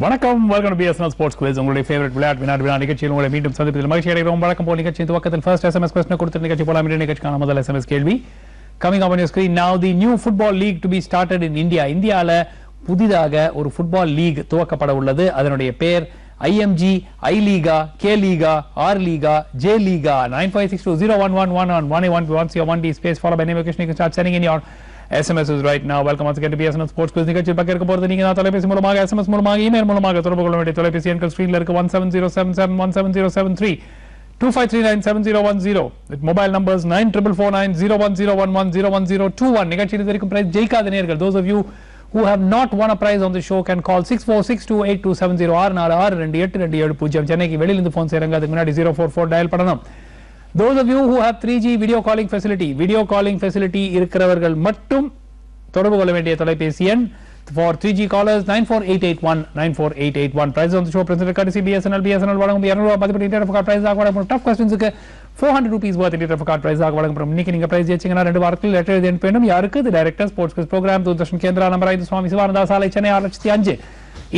வணக்கம், welcome to BSNL sports quiz. உங்களுடைய favourite விளையாட்டு வினாடி நிகழ்ச்சியில் உங்களை மீண்டும் சந்திப்பதில் மகிழ்ச்சி அடைகிறோம். வழக்கம் போல் நிகழ்ச்சி துவக்கத்தில் ஃபர்ஸ்ட் SMS கொஸ்டின் கொடுத்த நிகழ்ச்சி போலாம். நிகழ்ச்சிக்கான முதல் SMS கேள்வி coming up on your screen now. The new football league to be started in India. இந்தியால புதிதாக ஒரு ஃபுட்பால் லீக் துவக்கப்பட உள்ளது. அதனுடைய பெயர் IMG, I Liga, K Liga, R Liga, J Liga. 9562011111 once your 1D space followed by name location, you can start sending in your SMSs right now. Welcome once again to BSNL Sports Quiz. நிகழ்ச்சியில் பங்கேற்க போறது நீங்க தான். தொலைபேசி மூலமாக, SMS மூலமாக, email மூலமாக தொடர்பு கொள்ள வேண்டிய தொலைபேசி எண்கள் ஸ்கிரீன்ல இருக்கு. 17077170773 25397010 with mobile numbers 94490101101021. நிகழ்ச்சியில் இதுவரைக்கும் பிரைஸ் ஜெயிக்காத நேயர்கள், those of you who have not won a prize on the show can call 64628270 6462827. சென்னைக்கு வெளியில இருந்து போன் செய்றங்க, அதுக்கு முன்னாடி 044 டயல் பண்ணணும். Those of you who have 3G video calling facility இருக்கிறவர்கள் மட்டும் தொடர்பு கொள்ள வேண்டிய தொலைபேசி எண் for 3G callers 94881. Prize on the show presented courtesy BSNL வழங்கும் 200 ரூபாய் மதிப்புள்ள இன்டர்நெட் கார்டு பிரைஸ் ஆக வழங்கும். டஃப் क्वेश्चंसக்கு 400 rupees worth internet card prize ஆக வழங்கும். இன்னைக்கு நீங்க பிரைஸ் ஜெயிச்சீங்கன்னா 2 வாரத்தில் லெட்டர் எழுதி அனுப்ப வேண்டும். யாருக்கு? The director sports quiz programme, Doordarshan Kendra, number 5, Swami Sivananda Salai, Chennai 6,05,000.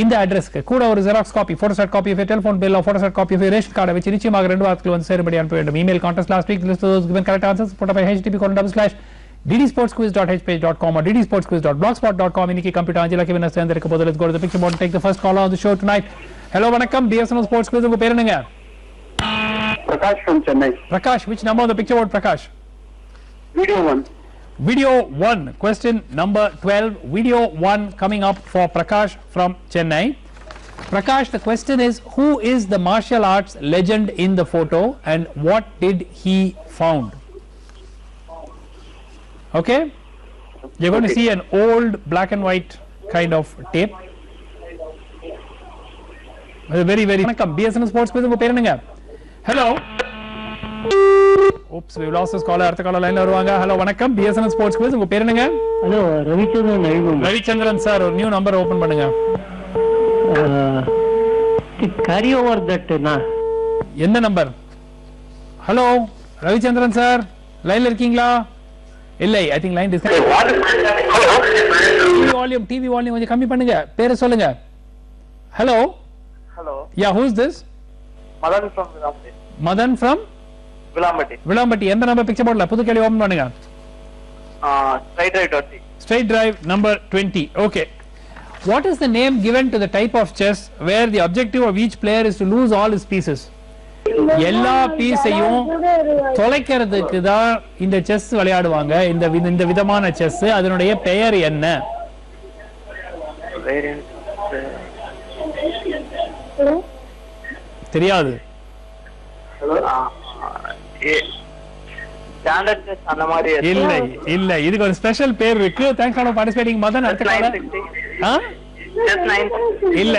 இந்த அட்ரஸ்க்கு கூட ஒரு xerox copy, photostat copy of telephone bill, photostat copy of ration கார்டை வச்சு நிச்சயமாக 2 வாரத்தில் வந்து சேரும்படி அனுப்ப வேண்டும். Email contest last week list those given correct answers put up by http://ddsportsquiz.hpage.com or ddsportsquiz.blogspot.com. இன்னைக்கு கம்ப்யூட்டர் அஞ்சல கிவனஸ் சேர்ந்திருக்க போது. Let's go to the picture board and take the first caller on the show tonight. Hello, வணக்கம், BSNL Sports Quiz. உங்க பேர் என்னங்க? Prakash from Chennai. Prakash, which number on the picture board, Prakash? Video 1. Video 1, question number 12. Video 1 coming up for Prakash from Chennai. Prakash, the question is, who is the martial arts legend in the photo and what did he found? Okay, you're going to see an old black and white kind of tape. Very வணக்கம், BSNL Sports Quiz. உங்க பேர் என்னங்க? Hello. Oops, we lost this caller. அடுத்த caller லைன்ல வருவாங்க. Hello, வணக்கம், BSNL Sports Quiz. உங்க பேர் என்னங்க? Hello, ரவிச்சந்திரன் சார், ஒரு நியூ நம்பர் ஓபன் பண்ணுங்க. carry over that na. என்ன நம்பர்? ஹலோ ரவிச்சந்திரன் சார், லைன்ல இருக்கீங்களா? இல்லை, I think line disconnect. TV volume கொஞ்சம் கம்மி பண்ணுங்க. பேரை சொல்லுங்க. Hello. Yeah, who is this? Madan from Vilambati. Madan from Vilambati. எந்த நம்பர் பிக்சர் போர்ட்ல புது கேள்வி ஓபன் பண்ணுங்க. Straight drive number 20. Okay. What is the name given to the type of chess where the objective of each player is to lose all his pieces? எல்லா பீஸையும் தொலைக்கிறதுக்கு தான் இந்த chess விளையாடுவாங்க. இந்த விதமான செஸ், அதனுடைய பெயர் என்ன? தெரியாது. இல்ல, இதுக்கு ஒரு ஸ்பெஷல் பேர் இருக்கு. Thanks for participating Madan. அடுத்த காலர். இல்ல,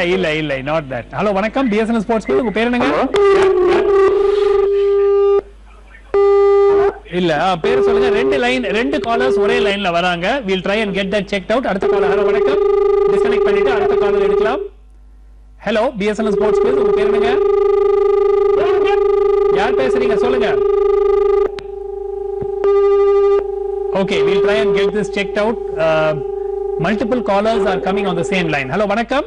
not that. ஹலோ, வணக்கம், BSNL Sports Quiz. உங்க பேர் என்னங்க? இல்ல, பேர் சொல்லுங்க. ரெண்டு காலர்ஸ் ஒரே லைன்ல வராங்க. we'll try and get that checked out. அடுத்த காலர். ஹலோ, வணக்கம், டிஸ்கனெக்ட் பண்ணிட்டு அடுத்த காலர் எடுக்கலாம். Hello, BSNL Sports Quiz. உங்க பேர் என்னங்க? யார் பேசுறீங்க? சொல்லுங்க. Okay, we'll try and get this checked out. Multiple callers are coming on the same line. Hello, vanakkam.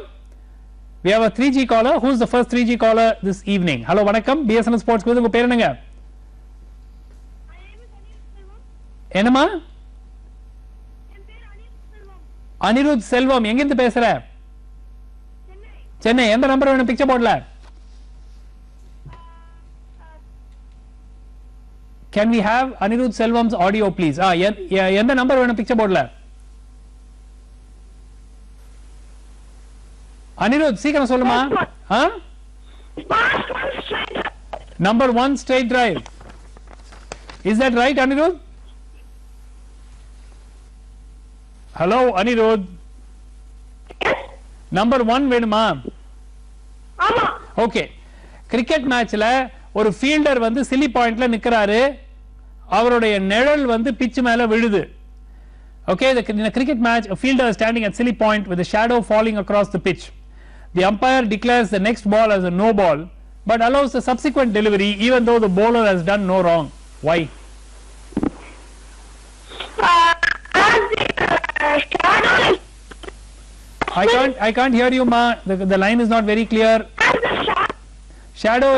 We have a 3G caller. Who's the first 3G caller this evening? Hello, vanakkam, BSNL Sports Quiz. Unga per enanga? Enama? Anirudh Selvam. Enga irundhu pesura? Chennai. Endha number venum picture board la? Can we have Anirudh Selvam's audio please? Endha number venum picture board la? Anirudh, சீக்கிரம் சொல்லுமா. Number 1 straight drive. Is that right, Anirudh? Hello, Anirudh. Number 1 வேணுமா? ஆமா. Okay. Cricket மேட்ச்ல ஒரு fielder வந்து chilli பாயிண்ட்ல நிக்கறாரு. அவருடைய நிழல் வந்து பிட்ச் மேல விழுது. Okay, in a cricket match, a fielder is standing at silly point with a shadow falling across the pitch. The umpire declares the next ball as a no ball, but allows the subsequent delivery even though the bowler has done no wrong. Why? I can't hear you, ma. The line is not very clear. Shadow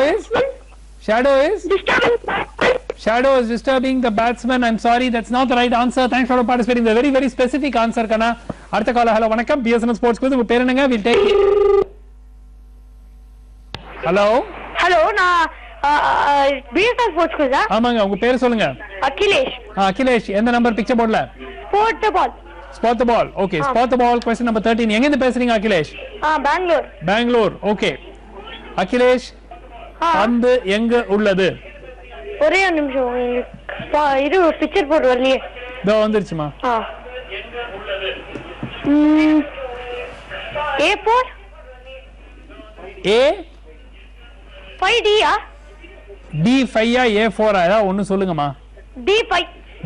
is disturbing the batsman. I'm sorry, that's not the right answer. Thanks for participating. The very, very specific answer, Kana. Artha caller, hello, vanakkam. BSNL Sports Quiz. Unga peru enanga? We'll take it. Hello. Hello, na BSNL Sports Quiz. ஆமாங்க, உங்க பேரு சொல்லுங்க. Akhilesh. Akhilesh, எந்த number picture போர்ட்ல? Spot the ball. Spot the ball. Okay, spot the ball. Question number 13. எங்க இருந்து பேசுறீங்க Akhilesh? Bangalore. Bangalore. Okay. Akhilesh, பந்து எங்க உள்ளது? ஒரே ஒரு நிமிஷம், இது பிக்சர் போர்டு வரலையே. இதோ வந்துருச்சுமா. A4? A? 5D ah? D5 ah A4 ஆ? ஏதாவது ஒன்னு சொல்லுங்கம்மா. D5.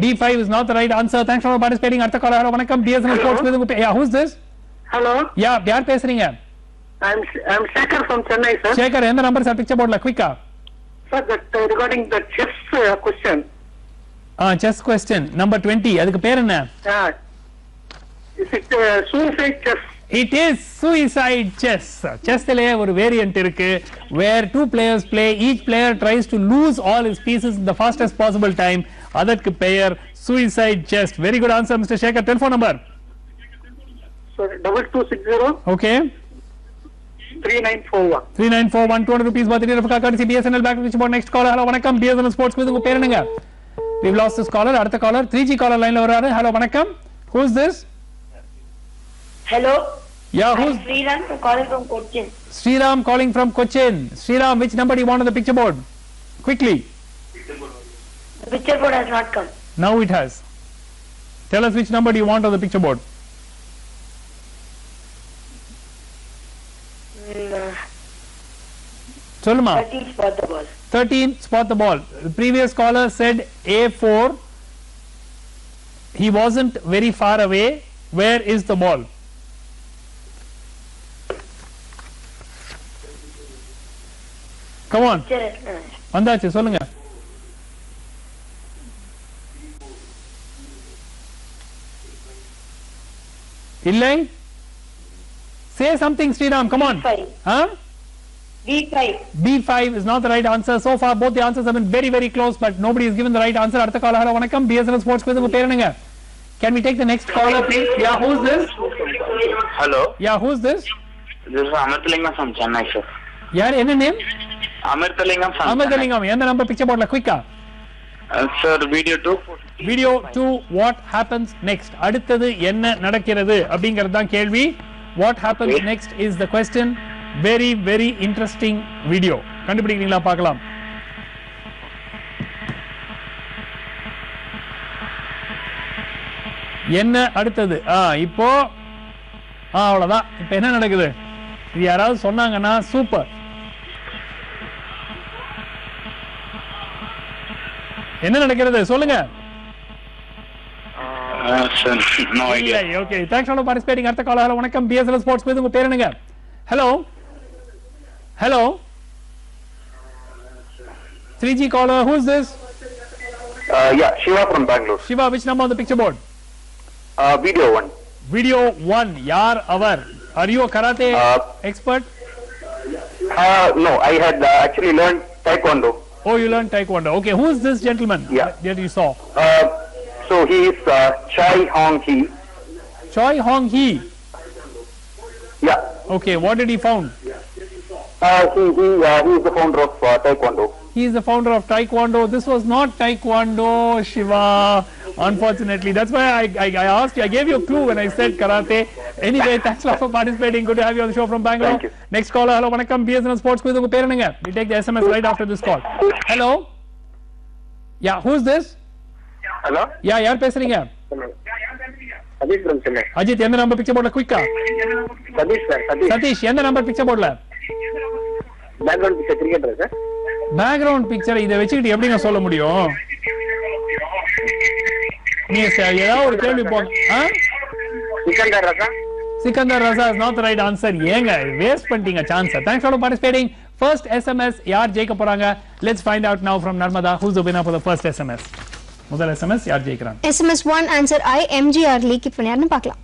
D5 is not the right answer. Thanks for participating. அடுத்த காலர், ஹலோ வணக்கம். BSNL Sports Quiz. Yeah, who's this? Hello. Yeah, யார் பேசுறீங்க? I'm Shekhar from Chennai, sir. Shekhar, எந்த number sir picture போர்ட்ல? குயிக்கா. Sir, that regarding the chess question. Chess question number 20. அதுக்கு பேர் என்ன? Is it suicide chess? It is suicide chess. Chessல ஒரு variant இருக்கு where two players play, each player tries to lose all his pieces in the fastest possible time. அதற்கு பெயர் suicide chess. Very good answer, Mr. Shekhar. Telephone number? So 2260. Okay. 3941. 3941. 200 rupees worth of courtesy BSNL. Back to the board. Next caller. Hello வணக்கம். BSNL Sports Quiz. உங்க பேர் என்னங்க? We've lost this caller. அடுத்த caller 3G caller lineல வராரு. Hello வணக்கம். Who's this? Hello. Yeah, who's Sriram calling from Cochin. Sriram calling from Cochin. Sriram, which number do you want on the picture board? Quickly. The picture board has not come. Now it has. Tell us which number do you want on the picture board? Soluma. 13 spot the ball. 13, spot the ball. The previous caller said A4. He wasn't very far away. Where is the ball? Come on. வந்தாச்சு, சொல்லுங்க. இல்லை? Say something, Sriram. Come on. B5. Huh? B5. B5 is not the right answer. So far, both the answers have been very, very close, but nobody has given the right answer. அடுத்த caller, hello, வணக்கம். BSNL Sports Quiz. உங்க பேர் என்னங்க? Can we take the next caller, please? Yeah, who's this? Hello. Yeah, who's this? This is Amirthalingam from Chennai, sir. யார், என்ன name? Amirthalingam from Amirthalingam. எந்த number picture போர்ட்ல? குயிக்கா. Sir, video 2. Video 2, what happens next? அடுத்தது என்ன நடக்கிறது அப்படிங்கிறது தான் கேள்வி. What happens next is the question. Very, very interesting video. கண்டுபிடிக்கிறீங்களா பார்க்கலாம். என்ன அடுத்தது? இப்போ அவ்வளவுதான். இப்போ என்ன நடக்குது? இது யாராவது சொன்னாங்கன்னா சூப்பர். என்ன நடக்கிறது சொல்லுங்க. Sir, no idea. Okay, thanks for participating. அடுத்த காலர், ஹலோ வணக்கம். BSNL Sports Quiz. உங்க பேர் என்னங்க? Hello hello 3G caller, who's this? Yeah, Shiva from Bangalore. Shiva, which number on the picture board? Video 1. Video 1. Yaar avar. Are you a karate expert? No, I had actually learned Taekwondo. Oh, you learned Taekwondo. Okay, who is this gentleman that you saw? So he is Chai Hong Hee. Choi Hong Hee. Yeah. Okay, what did he found? He is the founder of Taekwondo. He is the founder of Taekwondo. This was not Taekwondo, Shiva. Unfortunately, that's why I asked you. I gave you a clue when I said karate. Anyway, thanks a lot for participating. Good to have you on the show from Bangalore. Thank you. Next caller, hello, vanakkam. BSNL Sports Quiz. உங்க பேர் என்னங்க? We take the SMS right after this call. Hello. Yeah, who's this? Hello. Yeah, யார் பேசுறீங்க? Satish from Chennai. Ajith, எந்த number picture போர்ட்ல? குயிக்கா. Satish sir. Satish, எந்த number picture போர்ட்ல? Background picture cricketer sir. Background picture இதை வச்சுக்கிட்டு எப்படிங்க சொல்ல முடியும்? நீங்க ஏதாவது ஒரு கேள்வி போங்க. Sikandar Raza. Sikandar Raza is not the right answer. ஏங்க வேஸ்ட் பண்ணிட்டீங்க chance. Thanks for participating. First SMS யார் ஜெயிக்க போறாங்க? Let's find out now from Narmada who's the winner for the first SMS. முதல் SMS யார் ஜெயிக்கறாங்க? SMS 1 answer I MGR leak பண்ணி யாருன்னு பார்க்கலாம்.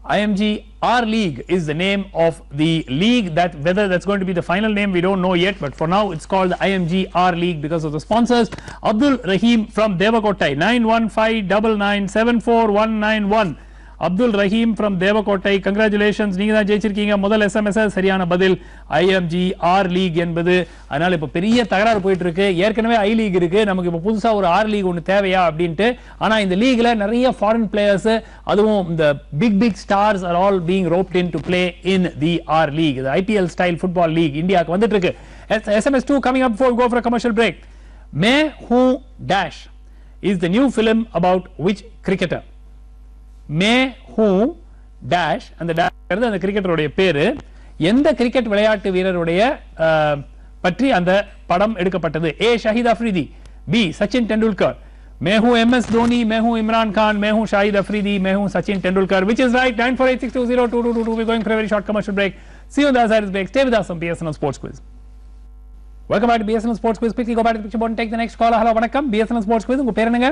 IMG R League is the name of the league. That whether that's going to be the final name we don't know yet, but for now it's called the IMG R League because of the sponsors. Abdul Rahim from Devakottai, 9159997491. Abdul Rahim from Devakottai, congratulations, நீங்க தான் ஜெயிச்சிருக்கீங்க. முதல் SMS சரியான பதில் IMG R League என்பது. அதனால இப்ப பெரிய தகராறு போயிட்டு இருக்கு. ஏற்கனவே I League இருக்கு, நமக்கு இப்ப புதுசா ஒரு R League ஒன்னு தேவையா அப்படினு. ஆனா இந்த லீக்ல நிறைய ஃபாரின் பிளேயர்ஸ், அதுவும் the big stars are all being roped in to play in the R League, the IPL style football league. இந்தியாக்கு வந்துட்டு இருக்கு. SMS 2 coming up before we go for a commercial break. Main Hoon Dash is the new film about which cricketer? May who dash, அந்த dash அந்த கிரிக்கெட்டருடைய பேரு, எந்த cricket விளையாட்டு வீரருடைய பற்றி அந்த படம் எடுக்கப்பட்டது? ஏ ஷஹீத் அஃப்ரிதி, பி சச்சின் டெண்டுல்கர், மே ஹூ MS தோனி, மே ஹூ இம்ரான் கான், மே ஹூ ஷஹீத் அஃப்ரிதி, மே ஹூ Sachin Tendulkar. Which is right? 9486202222. We're going for a very short commercial break. See you on the other side of the break. Stay with us on BSNL Sports Quiz. Welcome back to BSNL Sports Quiz. Quickly go back to the picture board and take the next caller. Hello, வணக்கம். BSNL Sports Quiz. உங்க பேர் என்னங்க?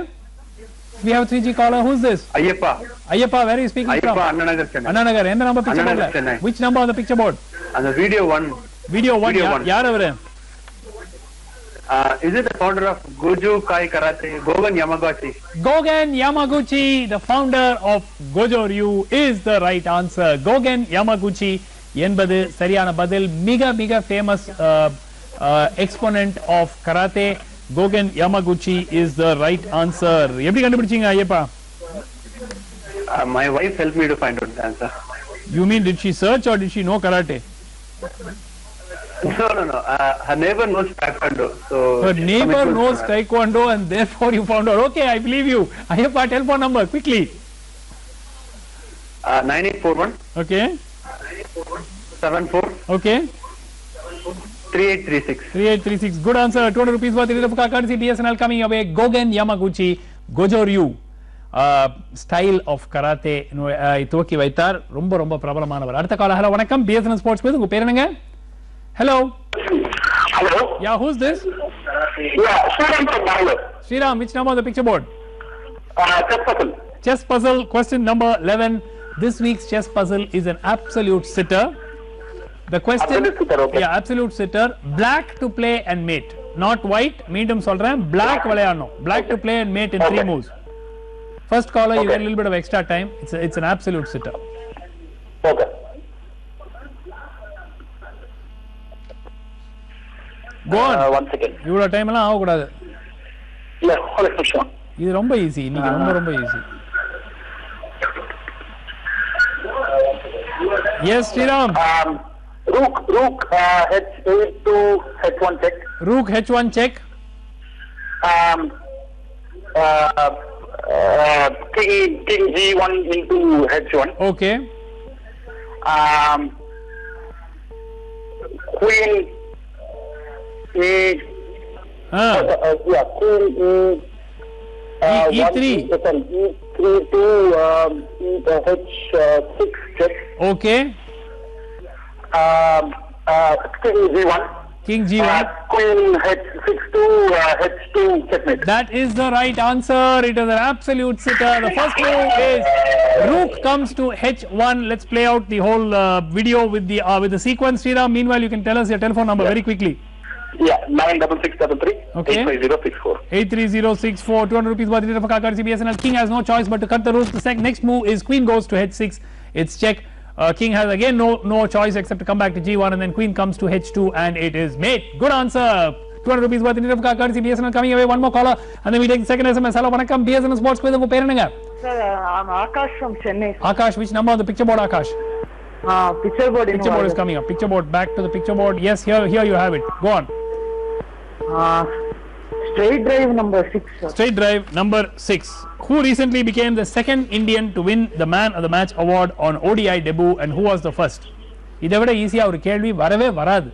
We have a 3G caller. Who's this? Ayyappa. Ayyappa, where are you speaking from? Anna Nagar, Chennai. Anna Nagar. End number picture board. Which number on the picture board? And the video 1. Video 1. Yaar avaru? Is it the founder of Goju Kai Karate, Gogen Yamaguchi? Gogen Yamaguchi, the founder of Goju Ryu, is the right answer. Gogen Yamaguchi என்பது சரியான பதில். மிக famous exponent of karate. Gogen Yamaguchi is the right answer. எப்படி கண்டுபிடிச்சீங்க Ayyappa? My wife helped me to find out the answer. You mean did she search or did she know karate? No. Her neighbor knows taekwondo. So her neighbor knows taekwondo and therefore you found out. Okay, I believe you. Ayappa, telephone number quickly. 9841. Okay. 74. Okay. 3836. 3836. Good answer. 200 rupees worth of courtesy BSNL coming away. Gogen Yamaguchi, Goju Ryu style of karate துவக்கி வைத்தார். ரொம்ப பிரபலமானவர். அடுத்த கால. Hello வணக்கம். BSNL Sports Quiz. உங்க பேர் என்னங்க? Hello. Hello. Yeah, who's this? Yeah, Sriram from Bangalore. Sriram, which number on the picture board? Chess puzzle. Chess puzzle, question number 11. This week's chess puzzle is an absolute sitter. The question, Absolute sitter, okay. Yeah, absolute sitter. Black to play and mate, not white. மீண்டும் சொல்றேன், black விளையாடணும். Black to play and mate in 3 moves. First caller, you get a little bit of extra time. It's an absolute sitter. Okay. Go on. 1 second. இவ்வளோ time எல்லாம் ஆக கூடாது. Yeah, hold on. இது ரொம்ப easy. இன்னைக்கு ரொம்ப easy. Yes, Sriram. Rook H8 to H1 check. Rook H1 check. King G1 into H1. Okay. Queen E3. E3 to H6 check. Okay. King G1. Queen H6 to H2 checkmate. That is the right answer. It is an absolute sitter. The first move is Rook comes to H1. Let's play out the whole video with the sequence. Sriram, meanwhile you can tell us your telephone number very quickly. Yeah, 96633 Okay. 85064. 83064. 200 rupees worth of courtesy BSNL. King has no choice but to cut the rook. The next move is Queen goes to H6. It's check. King has again no choice except to come back to G1, and then Queen comes to H2, and it is mate. Good answer. 200 rupees worth of courtesy BSNL coming away. One more caller, and then we take the second SMS. Hello, vanakkam. BSNL Sports Quiz. உங்க பேர் என்னங்க? Sir, I'm Akash from Chennai. Akash, which number on the picture board, Akash? Picture board. Picture board is coming up. Picture board, back to the picture board. Yes, here you have it. Go on. Straight drive number 6. Sir. Straight drive number 6. Who recently became the second Indian to win the Man of the Match award on ODI debut, and who was the first? இதை விட ஈஸியா ஒரு கேள்வி வரவே வராது.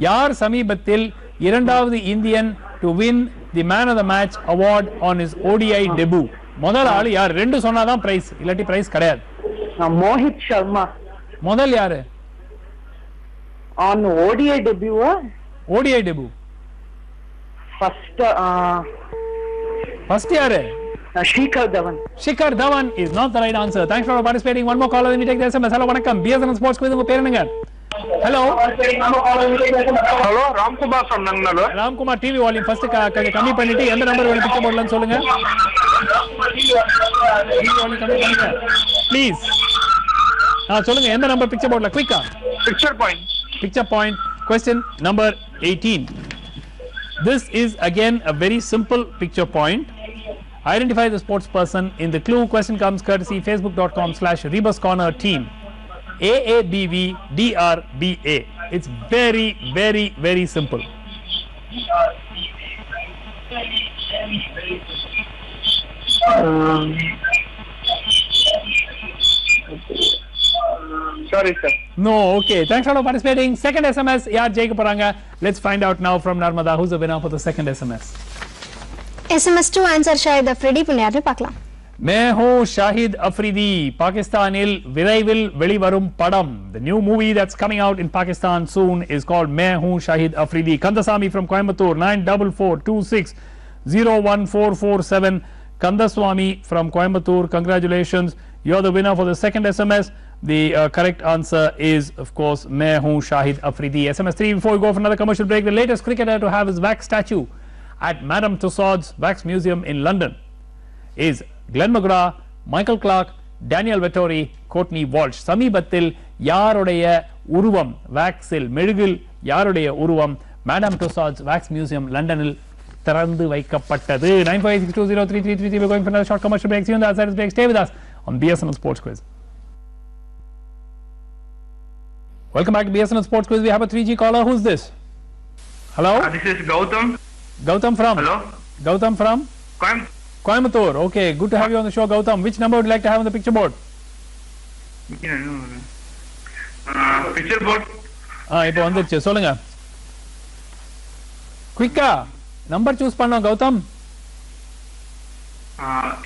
யார் சமீபத்தில் இரண்டாவது Indian to win the Man of the Match award on his ODI debut? முதல் ஆளு யார்? ரெண்டு சொன்னாதான் பிரைஸ், இல்லாட்டி பிரைஸ் கிடையாது. மோஹித் சர்மா. முதல் யாரு? On ODI debut. ODI debut. First யாரு? Shikhar Dhawan. Shikhar Dhawan is not the right answer. Thanks for participating. One more caller. Let me take the SMS. Hello, vanakkam. BSNL Sports Quiz unga peru enga? Hello. Hello, Ramkumar from Nangalur. Ramkumar, TV volume first கம்மி பண்ணிட்டு எந்த number வேணும் picture போர்ட்லன்னு சொல்லுங்க. TV volume கம்மி பண்ணுங்க. Please. சொல்லுங்க எந்த number picture போர்ட்ல குயிக்கா? Picture point. Picture point. Question number 18. This is again a very simple picture point. Identify the sports person in the clue. Question comes courtesy facebook.com/Rebus Corner team. AABV DRBA. It's very, very, very simple. Sorry, sir. No, okay. Thanks for participating. Second SMS, yaar jayika poranga. Let's find out now from Narmada who's the winner for the second SMS. SMS 2 answer Shahid Afridi புண்ணியாரு பார்க்கலாம். मैं हूं शाहिद अफरीदी. पाकिस्तानिल विराइविल வெளிவரும் படம். The new movie that's coming out in Pakistan soon is called मैं हूं Shahid Afridi. Kandasamy from Coimbatore 9442601447. Kandaswamy from Coimbatore, congratulations. You're the winner for the second SMS. The correct answer is, of course, मैं हूं Shahid Afridi. SMS 3 before we go for another commercial break. The latest cricketer to have his wax statue at Madame Tussauds Wax Museum in London is Glenn McGrath, Michael Clark, Daniel Vettori, Courtney Walsh. சமீபத்தில் யாருடைய உருவம் வாக்ஸில் மெழுகில் யாருடைய உருவம் Madame Tussauds Wax Museum லண்டனில் திறந்து வைக்கப்பட்டது? 9562033333. We're going for another short commercial break. See you on the other side of the break. Stay with us on BSNL Sports Quiz. Welcome back to BSNL Sports Quiz. We have a 3G caller. Who's this? Hello? This is Gautam. Gautam from? Hello. Gautam from? Coimbatore. Okay, good to have you on the show, Gautam. Which number would you like to have on the picture board? Picture board. இப்போ வந்துருச்சு சொல்லுங்க. குயிக்கா number choose பண்ணோம் Gautham.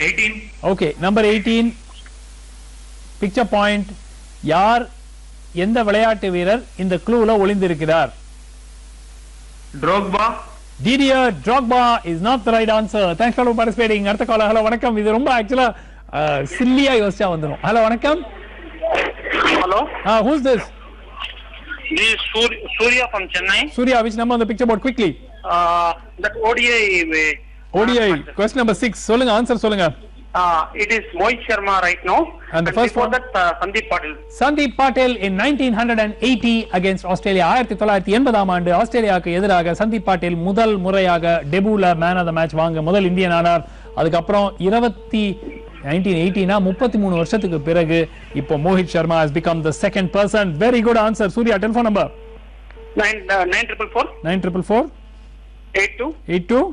18. Okay, number 18 picture point. யார் எந்த விளையாட்டு வீரர் இந்த க்ளூல ஒளிந்திருக்கிறார்? Drogba. Didier Drogba is not the right answer. Thanks for participating. அடுத்த காலர். ஹலோ வணக்கம். இது ரொம்ப ஆக்சுவலா சில்லியா யோசிச்சா வந்துரும். ஹலோ வணக்கம். Hello. Who's this? This is Surya from Chennai. Surya, which number on the picture board quickly? That ODI. ODI. Question number 6. சொல்லுங்க, answer சொல்லுங்க. It is Mohit Sharma right now. And the first before one? that, Sandeep Patil. Sandeep Patil in 1980 against Australia. 1980 ஆண்டு ஆஸ்திரேலியாவுக்கு எதிராக சந்தீப் பாட்டில் முதல் முறையாக டெபுல man of the match வாங்க முதல் Indian ஆனார். அதுக்கப்புறம் 1980 33 வருஷத்துக்கு பிறகு இப்போ Mohit Sharma has become the second person. Very good answer. Surya, telephone number 9444 9444 82 82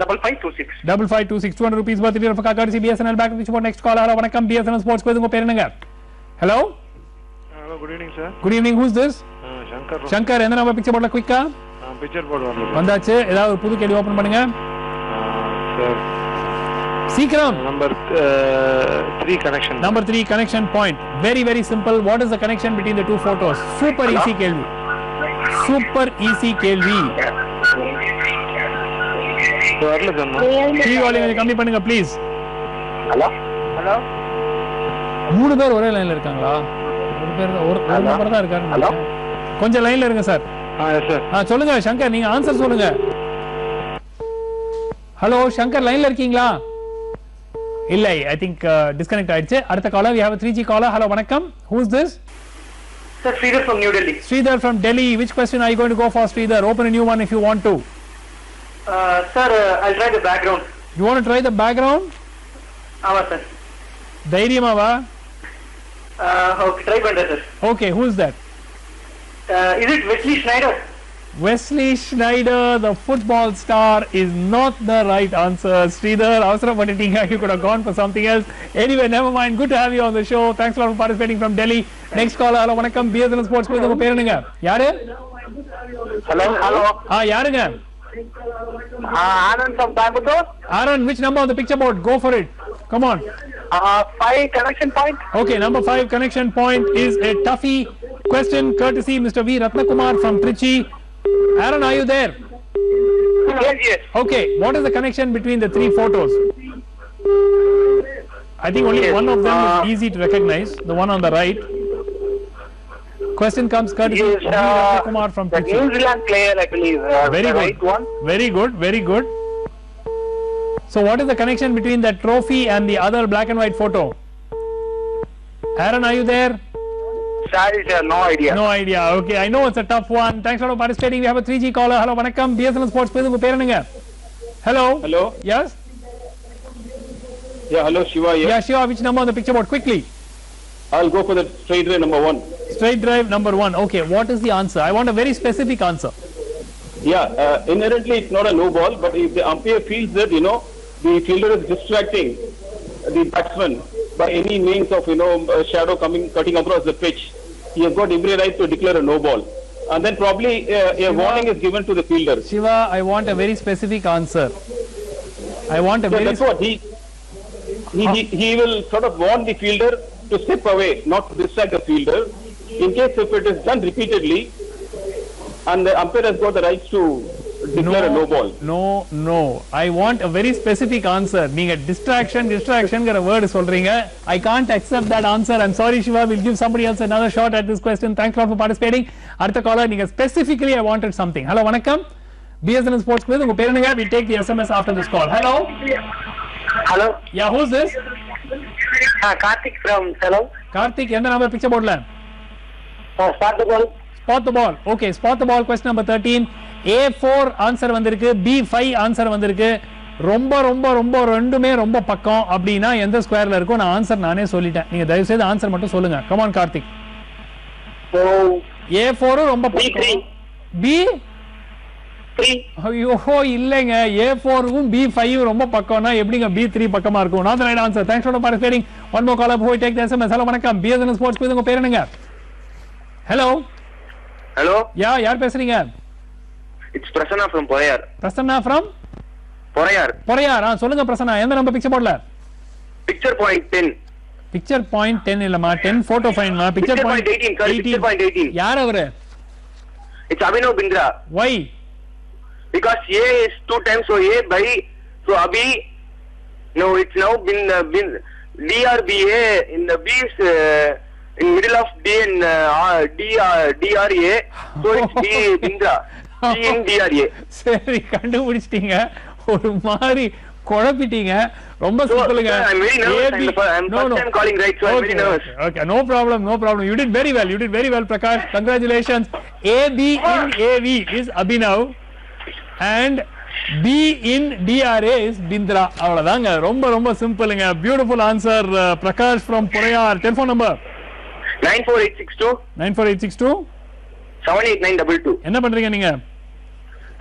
5526. 5526. 200 rupees worth of a courtesy BSNL. Back to the next call. Hello, vanakkam. BSNL Sports Quiz. உங்க பேர் என்னங்க? Hello. Hello, good evening, sir. Good evening. Who's this? Shankar. Shankar, எந்த number picture போர்ட்ல குயிக்கா? Picture board வந்தாச்சு. ஏதாவது ஒரு புது கேள்வி ஓபன் பண்ணுங்க. Sir. சீக்கிரம். Number 3 connection. Number 3 connection point. Very, very simple. What is the connection between the two photos? Super easy கேள்வி. Super easy கேள்வி. வரல சொன்னா. டிவி வால்யூம் கொஞ்சம் கம்மி பண்ணுங்க ப்ளீஸ். Hello. மூணு பேர் ஒரே லைன்ல இருக்காங்களா? ஒரு பேர் தான் ஒரு நம்பர் தான் இருக்காரு. கொஞ்சம் லைன்ல இருங்க சார். yes sir. சொல்லுங்க சங்கர், நீங்க ஆன்சர் சொல்லுங்க. ஹலோ சங்கர், லைன்ல இருக்கீங்களா? இல்ல, ஐ திங்க் டிஸ்கனெக்ட் ஆயிடுச்சு. அடுத்த collar, we have a 3G caller. Hello, வணக்கம். Who is this? Sir, Sridhar from New Delhi. Sridhar from Delhi. Which question are you going to go for, Sridhar? Open a new one if you want to. Sir, I'll try the background. You want to try the background? Sir. தைரியமாவா? Okay, try banda, sir. Okay, who is that? Is it Wesley Schneider? Wesley Schneider, the football star, is not the right answer. Sridhar, avasarapattiteenga, you could have gone for something else. Anyway, never mind. Good to have you on the show. Thanks a lot for participating from Delhi. Next caller. Hello, vanakkam. BSNL Sports Quiz. உங்க பேர் என்னங்க? யாரு? Hello. யாருங்க? Anand from Coimbatore. Aaron, which number on the picture board? Go for it. Come on. 5 connection point. Okay, number 5 connection point is a toughie question courtesy Mr. V. Ratnakumar from Trichy. Aaron, are you there? Yes. Okay, what is the connection between the three photos? I think only one of them is easy to recognize. The one on the right. Question comes courtesy of Kumar from the Trichy. New Zealand player, I believe. Very the good. Right one. Very good. Very good. So, what is the connection between the trophy and the other black and white photo? Aaron, are you there? Sorry, sir. No idea. No idea. Okay, I know it's a tough one. Thanks a lot for participating. We have a 3G caller. Hello, vanakkam. BSNL Sports Quiz. Unga per enunga? Hello. Hello. Yes. Yeah, hello, Shiva. Yeah, Shiva. Which number on the picture board? Quickly. I'll go for the straight drive number 1. Straight drive number 1. Okay. What is the answer? I want a very specific answer. Yeah, inherently it's not a no ball, but if the umpire feels that, the fielder is distracting the batsman by any means of, a shadow cutting across the pitch, he has got every right to declare a no ball. And then probably a warning is given to the fielder. Shiva, I want a very specific answer. I want a So very... that's what he will sort of warn the fielder to step away, not to distract the fielder. In case if it is done repeatedly, and the umpire has got the rights to declare a no ball. No. I want a very specific answer. Neenga distraction gra word solringa. I can't accept that answer. I'm sorry, Shiva. We'll give somebody else another shot at this question. Thanks a lot for participating. Artha caller, neenga specifically I wanted something. Hello, vanakkam. BSNL Sports Quiz. Unga per enunga? We'll take the SMS after this call. Hello. Hello. Yeah, who's this? Karthik from Hello. Karthik, endha number picture board la? Start the ball. Spot the ball. Okay, spot the ball. Question number 13. A4 answer வந்திருக்கு, B5 answer வந்திருக்கு. ரொம்ப ரெண்டுமே ரொம்ப பக்கம் அப்படினா எந்த ஸ்கொயர்ல இருக்கும்? நான் ஆன்சர் நானே சொல்லிட்டேன். நீங்க தயவு செய்து ஆன்சர் மட்டும் சொல்லுங்க. Come on Karthik. So A4 ரொம்ப பக்கம். B3 ஐயோ இல்லங்க. A4வும் B5 ரொம்ப பக்கம்னா எப்படிங்க B3 பக்கமா இருக்கும்? Not the right answer. Thanks for participating. One more caller before we take the SMS. Hello வணக்கம். BSNL Sports Quiz. உங்க பேர் என்னங்க? Hello. Hello, Yeah, யார் பேசுறீங்க? it's Prasanna from Porayar. Prasanna from Poraiyar. சொல்லுங்க பிரசன்னா, எந்த நம்பர் பிக்சர் போர்ட்ல? Picture point 10. பிக்சர் பாயிண்ட் 10 இல்லமா, 10 போட்டோ ஃபைன்மா. Picture point 18, sorry, picture point 18. யார் அவரு? It's Abhinav Bindra. Why? Because A is 2 times, so A by, so Abhi, no, it's now been DRBA, in the B is in middle of D and DRA, so it's B Bindra. B in DRA. சரி, கண்டுபிடிச்சிட்டீங்க. ஒரு மாதிரி குழப்பிட்டீங்க. ரொம்ப சிம்பிளுங்க. I'm very nervous. I'm first time calling right, so I'm very nervous. Okay, no problem. You did very well, Prakash. Congratulations. AB in AV is Abhinav and B in DRA is Bindra. அவ்வளவுதாங்க. ரொம்ப சிம்பிளுங்க. Beautiful answer, Prakash from Porayar. Telephone number 94862 78922. என்ன பண்றீங்க நீங்க?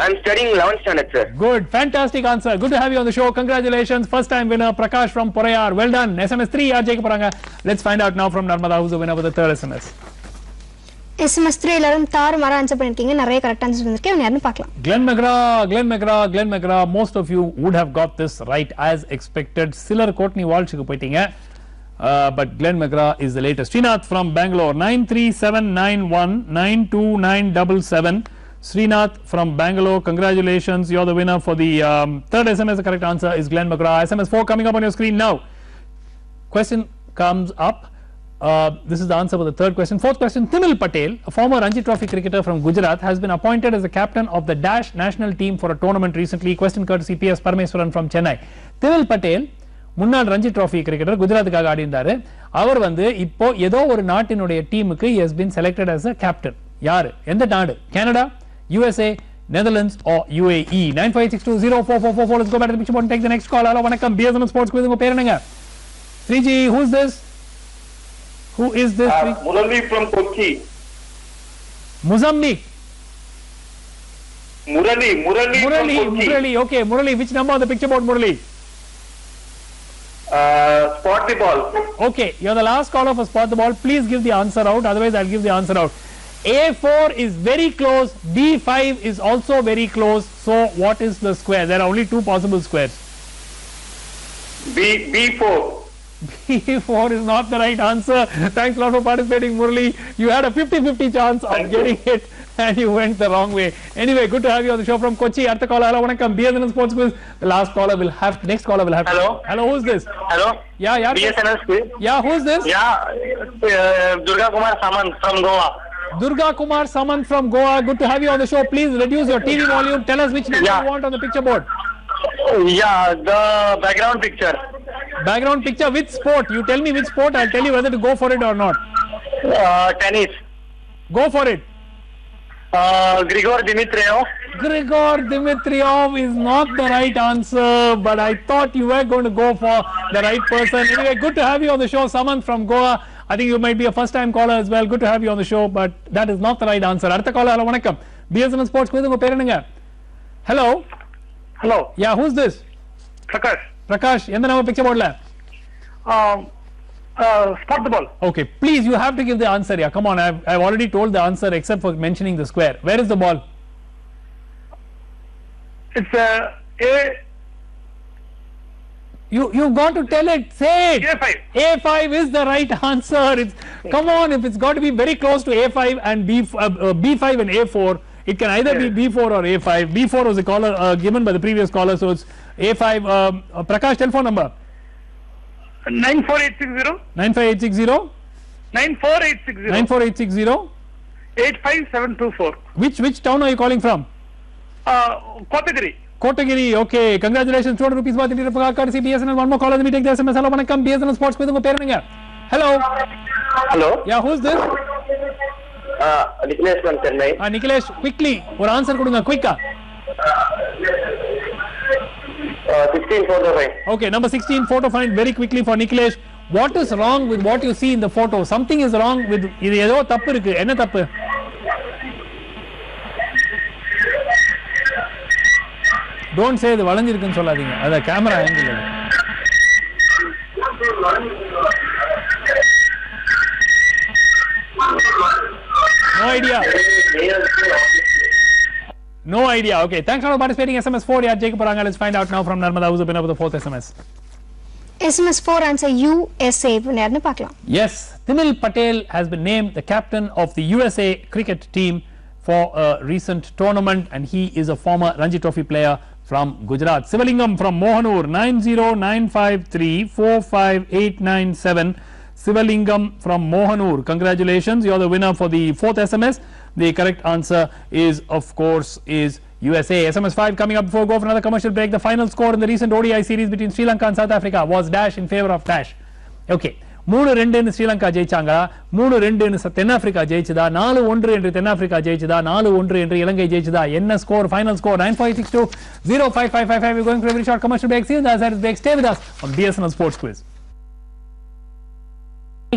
I'm studying 11th standard, sir. Good, fantastic answer. Good to have you on the show. Congratulations, first time winner Prakash from Porayar. Well done. SMS 3 yaar jeyika poranga. Let's find out now from Narmada, who's the winner of the third SMS. SMS 3 எல்லாரும் தாறுமாறா answer பண்ணிருக்கீங்க. நிறைய correct answers வந்திருக்கு. அவன் யாருன்னு பார்க்கலாம். Glenn McGrath. Most of you would have got this right as expected. சிலர் Courtney வால்ஸ்க்கு போயிட்டீங்க. But Glenn McGrath is the latest. Srinath from Bangalore, 93791929777. Srinath from Bangalore, congratulations, you're the winner for the third SMS. The correct answer is Glenn McGrath. SMS 4 coming up on your screen now. Question comes up. This is the answer for the third question. Fourth question, Timil Patel, a former Ranji Trophy cricketer from Gujarat, has been appointed as the captain of the Dash national team for a tournament recently. Question courtesy PS Parameswaran from Chennai. Timil Patel, முன்னாள் Ranji trophy cricketer, குஜராத்துக்காக ஆடி இருந்தாரு. அவர் வந்து இப்போ ஏதோ ஒரு நாட்டினுடைய டீமுக்கு he has been selected as a captain. யாரு? எந்த நாடு? Canada, USA, Netherlands or UAE? 9562044444. Let's go back to the picture board and take the next call. Hello, வணக்கம். BSNL Sports Quiz. உங்க பேர் என்னங்க? 3G, who's this? Who is this? Murali from Kochi. Mozambique. Murali from Kochi. Okay, Murali, which number on the picture board, Murali? Spot the ball. Okay, you're the last caller for spot the ball. Please give the answer out, otherwise I'll give the answer out. A4 is very close, B5 is also very close. So what is the square? There are only two possible squares. B4. B4 is not the right answer. Thanks a lot for participating, Murali. You had a 50-50 chance of getting it. and you went the wrong way. Anyway, good to have you on the show from Kochi. Artha caller, hello, vanakkam. BSNL Sports Quiz. The last caller will have, next caller will have. Hello. Hello, who's this? Hello. Yeah. BSNL Quiz. Yeah, who's this? Durga Kumar Samant from Goa. Durga Kumar Samant from Goa. Good to have you on the show. Please reduce your TV volume. Tell us which number Yeah. you want on the picture board. The background picture. Background picture, which sport? You tell me which sport, I'll tell you whether to go for it or not. Tennis. Go for it. Grigor Dimitrov. Grigor Dimitrov is not the right answer, but I thought you were going to go for the right person. Anyway, good to have you on the show, Samant from Goa. I think you might be a first time caller as well. Good to have you on the show, but that is not the right answer. Artha caller, hello, vanakkam. BSNL Sports Quiz, unga perenunga. Hello. Hello. Yeah, who's this? Prakash. Prakash, endha nama picture board la? Spot the ball. Okay, please, you have to give the answer. Yeah, come on. I've already told the answer except for mentioning the square. Where is the ball? It's You've got to tell it. Say it. A5. A5 is the right answer. Come on, if it's got to be very close to A5 and B5 and A4, it can either be B4 or A5. B4 was a caller given by the previous caller, so it's A5. Prakash, telephone number. 94860. 95860. 94860. 94860. 85724. Which town are you calling from? Kotagiri. Kotagiri. Okay, congratulations. 200 rupees worth in courtesy BSNL. One more caller. Let me take the SMS. Hello, vanakkam. BSNL Sports Quiz. Unga perenunga. Hello. Hello. Yeah, who's this? Nikhilesh from Chennai. Nikhilesh, quickly. Or answer kudunga. Quick. 16 photo find. Okay, number 16 photo find very quickly for Nikhilesh. What is wrong with what you see in the photo? Something is wrong with இது ஏதோ தப்பு இருக்கு. என்ன தப்பு? Don't say இது வளைஞ்சிருக்குன்னு சொல்லாதீங்க. அது camera angle அது. No idea. No idea. Okay, thanks for participating. SMS 4. Yeah, Jacob Paranga. Let's find out now from Narmada, who's the winner of the fourth SMS. SMS 4 answer USA. யாருன்னு பார்க்கலாம். Yes, Timil Patel has been named the captain of the USA cricket team for a recent tournament, and he is a former Ranji Trophy player from Gujarat. Sivalingam from Mohanur, 9095345897. Sivalingam from Mohanur, congratulations, you are the winner for the fourth SMS. The correct answer is, of course, is USA. SMS 5 coming up before we go for another commercial break. The final score in the recent ODI series between Sri Lanka and South Africa was dash in favor of dash. Okay, 3-2 Sri Lanka ஜெயிச்சாங்க, 3-2 தென்னாப்பிரிக்கா ஜெயிச்சதா, 4-1 என்று தென்னாப்பிரிக்கா ஜெயிச்சதா, 4-1 என்று இலங்கை ஜெயிச்சதா, என்ன score? Final score 9562-05555. We're going for a very short commercial break. See you in the other break. Stay with us on BSNL Sports Quiz.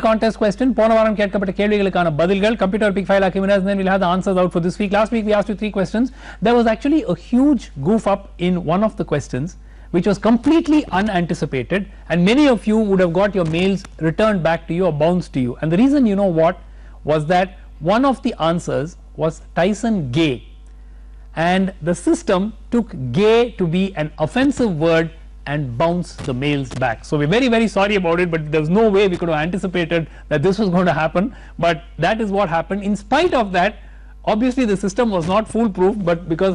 Contest question. போன வாரம் கேட்கப்பட்ட கேள்விகளுக்கான பதில்கள் computer pick file ஆக்கி winners, then we'll have the answers out for this week. Last week we asked you 3 questions. There was actually a huge goof up in one of the questions which was completely unanticipated, and many of you would have got your mails returned back to you or bounced to you. And the reason, you know what, was that one of the answers was Tyson Gay, and the system took gay to be an offensive word and bounce the mails back. So we're very, very sorry about it, but there was no way we could have anticipated that this was going to happen, but that is what happened. In spite of that, obviously the system was not foolproof, but because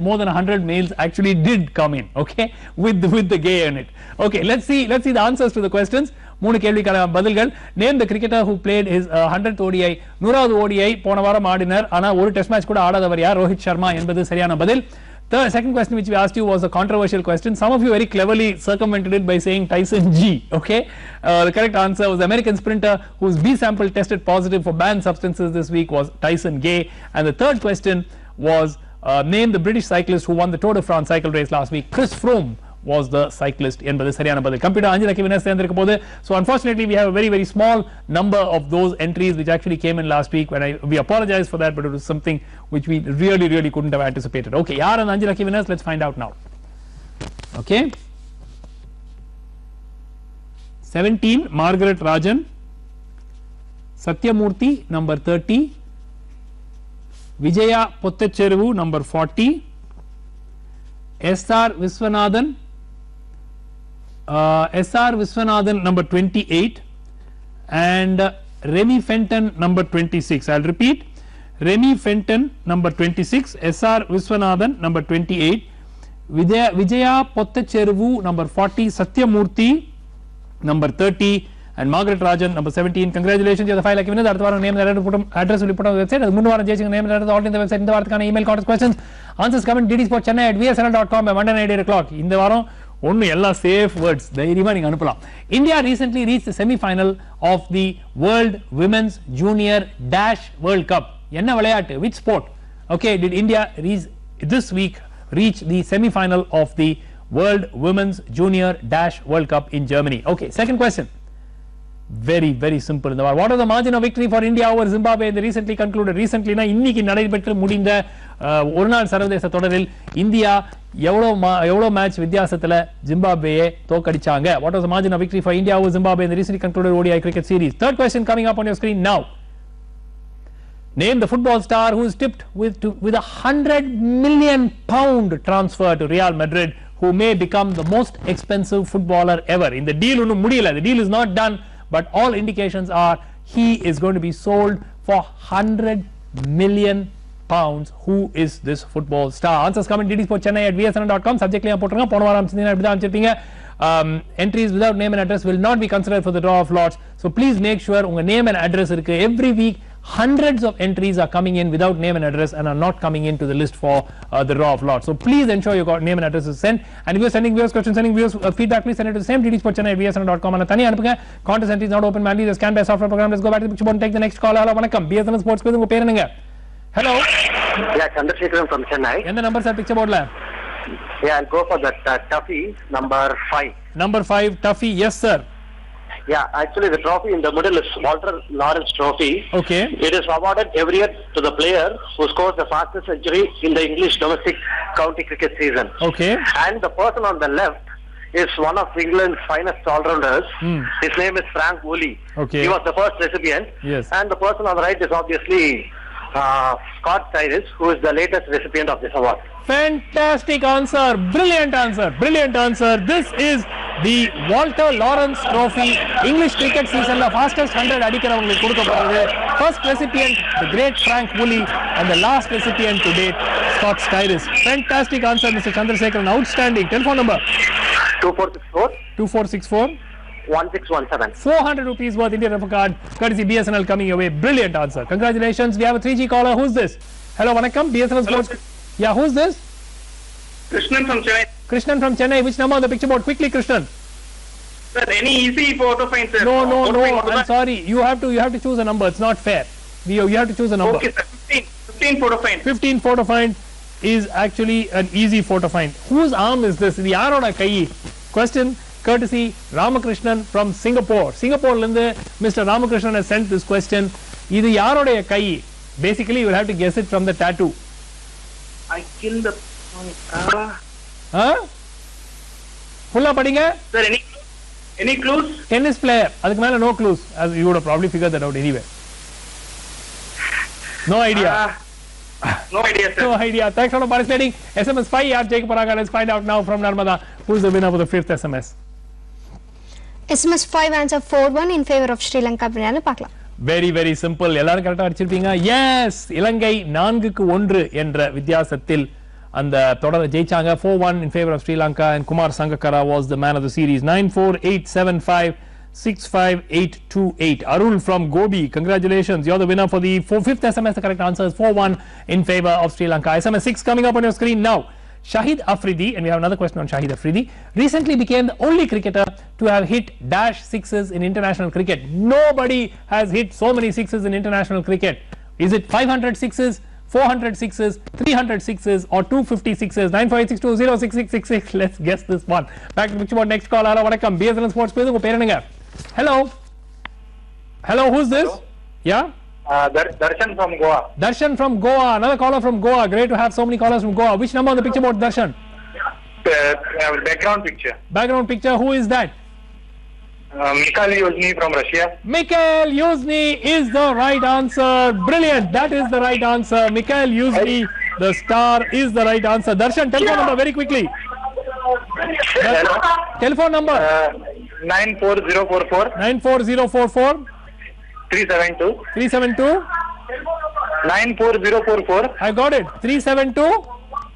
more than 100 mails actually did come in, okay, with the gay in it. Okay, let's see the answers to the questions. 3 கேள்விக்கான பதில்கள். Name the cricketer who played his 100th ODI. 100வது ODI போன வாரம் ஆடினார், ஆனா ஒரு test match கூட ஆடாதவர் யார்? ரோஹித் சர்மா என்பது சரியான பதில். The second question which we asked you was a controversial question. Some of you very cleverly circumvented it by saying Tyson G. Okay, the correct answer was the American sprinter whose B sample tested positive for banned substances this week was Tyson Gay. And the third question was name the British cyclist who won the Tour de France cycle race last week. Chris Froome was the cyclist என்பது சரியான பதில். Computer 5 lucky winners சேர்ந்திருக்க போது. So unfortunately we have a very, very small number of those entries which actually came in last week. We apologize for that, but it was something which we really couldn't have anticipated. Okay, yaar and 5 lucky winners, let's find out now. Okay, 17 Margaret Rajan, Satyamurthy number 30, Vijaya Pottecheruvu number 40, SR Viswanathan number 28, and Remy Fenton number 26. I'll repeat: Remy Fenton, number 26, SR Viswanathan, number 28, Vijaya Pottacheruvu, number 40, Satyamurthy, number 30, and Margaret Rajan, number 17. Congratulations, you are the 5 lakh winners. That's why name and address will be put on the website. As Mundu varam jayichinga name and address all in the website. In the vaarathukana email contest questions, answers come in ddsportchennai@vsnl.com by Monday night 8 o'clock. In the varam onnu ella safe words தைரியமா நீங்க அனுப்பலாம். India recently reached the semi-final of the World Women's Junior Dash World Cup. என்ன விளையாட்டு? Which sport? Okay, did India this week reach the semi-final of the World Women's Junior Dash World Cup in Germany? Okay, second question. Very very simple. What was the margin of victory for India over Zimbabwe in the recently concluded இன்னைக்கு நடைபெற்று முடிந்த ஒரு நாள் சர்வதேச தொடரில் India எவ்வளவு match வித்தியாசத்துல ஜிம்பாப்வேயை தோக்கடிச்சாங்க? What was the margin of victory for India over Zimbabwe in the recently concluded ODI cricket series? Third question coming up on your screen now. Name the football star who is tipped with £100 million transfer to Real Madrid, who may become the most expensive footballer ever. In the deal ஒன்னும் முடியல. The deal is not done, but all indications are he is going to be sold for £100 million. Who is this football star? Answers come in ddsportchennai@vsnl.com. Subject line போட்டுருங்க. போன வாரம் அனுப்பிச்சிருந்தீங்க, இப்படி தான் அனுப்பிச்சிருப்பீங்க. Entries without name and address will not be considered for the draw of lots. So please make sure உங்க name and address இருக்கு. Every week hundreds of entries are coming in without name and address and are not coming into the list for the draw of lots. So please ensure your name and address is sent. And if you are sending viewers questions, sending viewers feedback, please send it to the same ddsportchennai@vsnl.com. and தனியா அனுப்புங்க. Contest entries not open manually. The scan by software program. Let's go back to the picture board and take the next call. Hello, வணக்கம். BSNL Sports quiz. உங்க பேர் என்னங்க? Hello. Yeah, Chandrasekharan from Chennai. எந்த number sir picture போர்ட்ல? Yeah, I'll go for that Tuffy, number 5. Number 5, Tuffy. Yes, sir. Yeah, actually the trophy in the middle is Walter Lawrence Trophy. Okay. It is awarded every year to the player who scores the fastest century in the English domestic county cricket season. Okay. And the person on the left is one of England's finest all-rounders. His name is Frank Woolley. Okay. He was the first recipient. Yes. And the person on the right is obviously Scott Cyrus, who is the latest recipient of this award. Fantastic answer. Brilliant answer. Brilliant answer. This is the Walter Lawrence Trophy. English cricket season the fastest 100 அடிக்கிறவங்களுக்கு கொடுக்கப்படுது. First recipient the great Frank Woolley and the last recipient to date Scott Cyrus. Fantastic answer, Mr. Chandrasekharan. Outstanding. Telephone number 2464 1617. 400 rupees worth Indian reference card courtesy BSNL coming your way. Brilliant answer. Congratulations. We have a 3G caller. Who's this? Hello, vanakkam. BSNL Sports. Yeah, who's this? Krishnan from Chennai. Krishnan from Chennai. Which number on the picture board? Quickly, Krishnan. Sir, any easy photo find, sir? No. I'm sorry. You have to choose a number. It's not fair. You have to choose a number. Okay, sir. 15 photo find. 15 photo find is actually an easy photo find. Whose arm is this? இது யாரோட கை? Question courtesy Ramakrishnan from Singapore. Singapore linde Mr. Ramakrishnan has sent this question. இது யாரோட கை? Basically you will have to guess it from the tattoo. I killed the fulla padinga. Sir, any clues? Tennis player. அதுக்கு மேல no clues, as you would have probably figured that out anyway. No idea. No idea, sir. No idea. Thanks for participating. SMS 5 yaar jayik paraga. Let's find out now from Narmada who's the winner for the 5th SMS. SMS 5 answer 4-1 in favor of Sri Lanka அப்படினு பார்க்கலாம். Very very simple. எல்லாரும் கரெக்ட்டா அடிச்சிருப்பீங்க. Yes, இலங்கை 4-1 என்ற வித்தியாசத்தில் அந்த தொடரை ஜெயிச்சாங்க. 4-1 in favor of Sri Lanka and Kumar Sangakkara was the man of the series. 94875 65828. Arul from Gobi, congratulations. You're the winner for the 5th SMS. The correct answer is 4-1 in favor of Sri Lanka. SMS 6 coming up on your screen now. Shahid Afridi, and we have another question on Shahid Afridi, recently became the only cricketer to have hit dash sixes in international cricket. Nobody has hit so many sixes in international cricket. Is it 500 sixes, 400 sixes, 300 sixes, or 250 sixes? 95862066666. Let's guess this one. Back to the picture board. Next call. Hello, vanakkam. BSNL Sports quiz. Unga peru enga? Hello. Hello, who's this? Hello. Yeah. Darshan from Goa. Darshan from Goa. Another caller from Goa. Great to have so many callers from Goa. Which number on the picture board, Darshan? Background picture. Background picture. Who is that? Mikhail Yuzhny from Russia. Mikhail Yuzhny is the right answer. Brilliant. That is the right answer. Mikhail Yuzhny, the star, is the right answer. Darshan, telephone number very quickly. Hello. Telephone number 94044 94044 372 372 94044 I got it. 372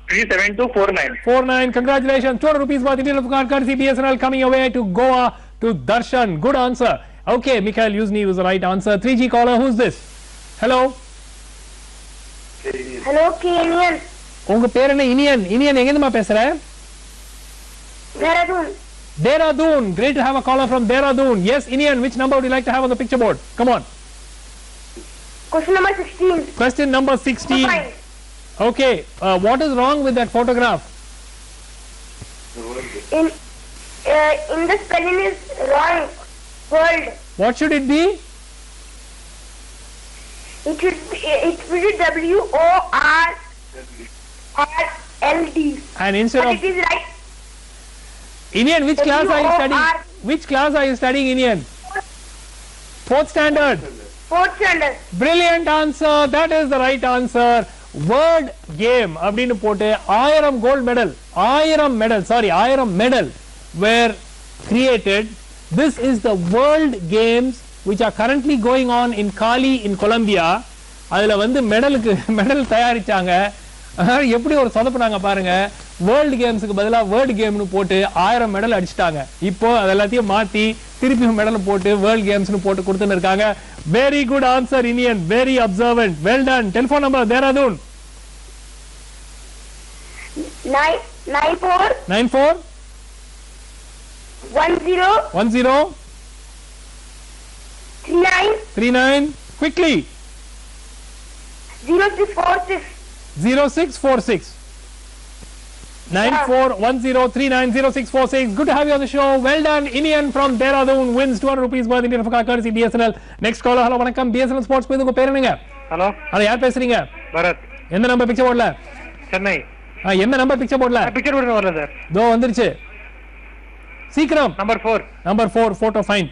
37249. 49. Congratulations. 200 rupees worth Indian card courtesy BSNL coming away to Goa to Darshan. Good answer. Okay, Mikhail Yuzni was the right answer. 3G caller, who's this? Hello. Hello, Kenyan. உங்க பேர் என்ன? இனியன். இனியன் எங்க இருந்துமா பேசுற? Dehradun. Dehradun. Great to have a caller from Dehradun. Yes, Inian, which number would you like to have on the picture board? Come on. Question number 16. Question number 16. Fine. Okay, what is wrong with that photograph? In the spelling is wrong. World. What should it be? It should be WORLD. And instead But of it is right. Inian, which class are you studying? WOR. Which class are you studying, Inian? 4th standard. 4th standard. Brilliant answer. That is the right answer. Word game அப்படினு போட்டு 1000 gold medal 1000 medal were created. This is the world games which are currently going on in Cali in Colombia. அதுல வந்து medal தயாரிச்சாங்க. எப்படி ஒரு சொதப்புனாங்க பாருங்க. World கேம்ஸ்க்கு பதிலா world கேம்னு போட்டு 1000 medal அடிச்சிட்டாங்க. இப்போ அதெல்லாத்தையும் மாத்தி திருப்பி மெடல் போட்டு வேர்ல்ட் கேம்ஸ்னு போட்டு கொடுத்துன்னு இருக்காங்க. Very good answer, Indian. Very observant. Well done. Telephone number, Dehradun. 94 94 10 10 39 39. Quickly. 0646. 0646. 9410390646. Good to have you on the show. Well done. Indian from Dehradun wins 200 rupees worth Indian of courtesy BSNL. Next caller. Hello, வணக்கம். BSNL Sports quiz. உங்க பேர் என்னங்க? Hello. Hello, யார் பேசுறீங்க? பரத். எந்த number picture போர்ட்ல? சென்னை. எந்த number picture போர்ட்ல? பிக்சர் போர்ட்ல வரல சார். தோ வந்துருச்சு. சீக்கிரம். Number 4. Number 4 photo find.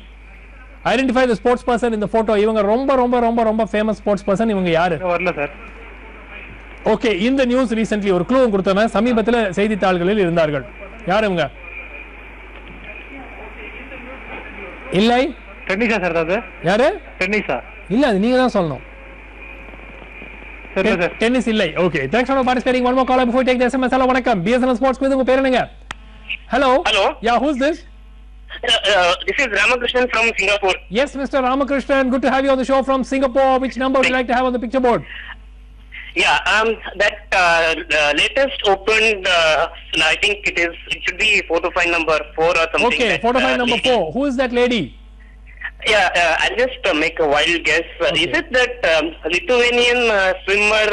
Identify the sports person in the photo. இவங்க ரொம்ப famous sports person. இவங்க யாரு? வரல சார். ஓகே, இந்த நியூஸ் ரீசென்ட்லி ஒரு க்ளூ கொடுத்தன. சமீபத்தில் செய்தித்தாள்களில் இருந்தார்கள். யார் இவங்க? இல்லை. டென்னிஸா சார் அது? யாரு? டென்னிஸா? இல்ல, அது நீங்க தான் சொல்லணும். சரி சார். டென்னிஸ் இல்லை. Okay, thanks for participating. One more call before we take the SMS. Hello, வணக்கம். BSNL Sports quiz. உங்க பேர் என்னங்க? Hello. Hello. Yeah, who's this? This is Ramakrishnan from Singapore. Yes, Mr. Ramakrishnan. Good to have you on the show from Singapore. Which number would you like to have on the picture board? Yeah, that latest opened, I think it should be photo find number 4 or something. Okay, that, photo find number 4. Who is that lady? Yeah, I'll just make a wild guess. Okay. Is it that Lithuanian swimmer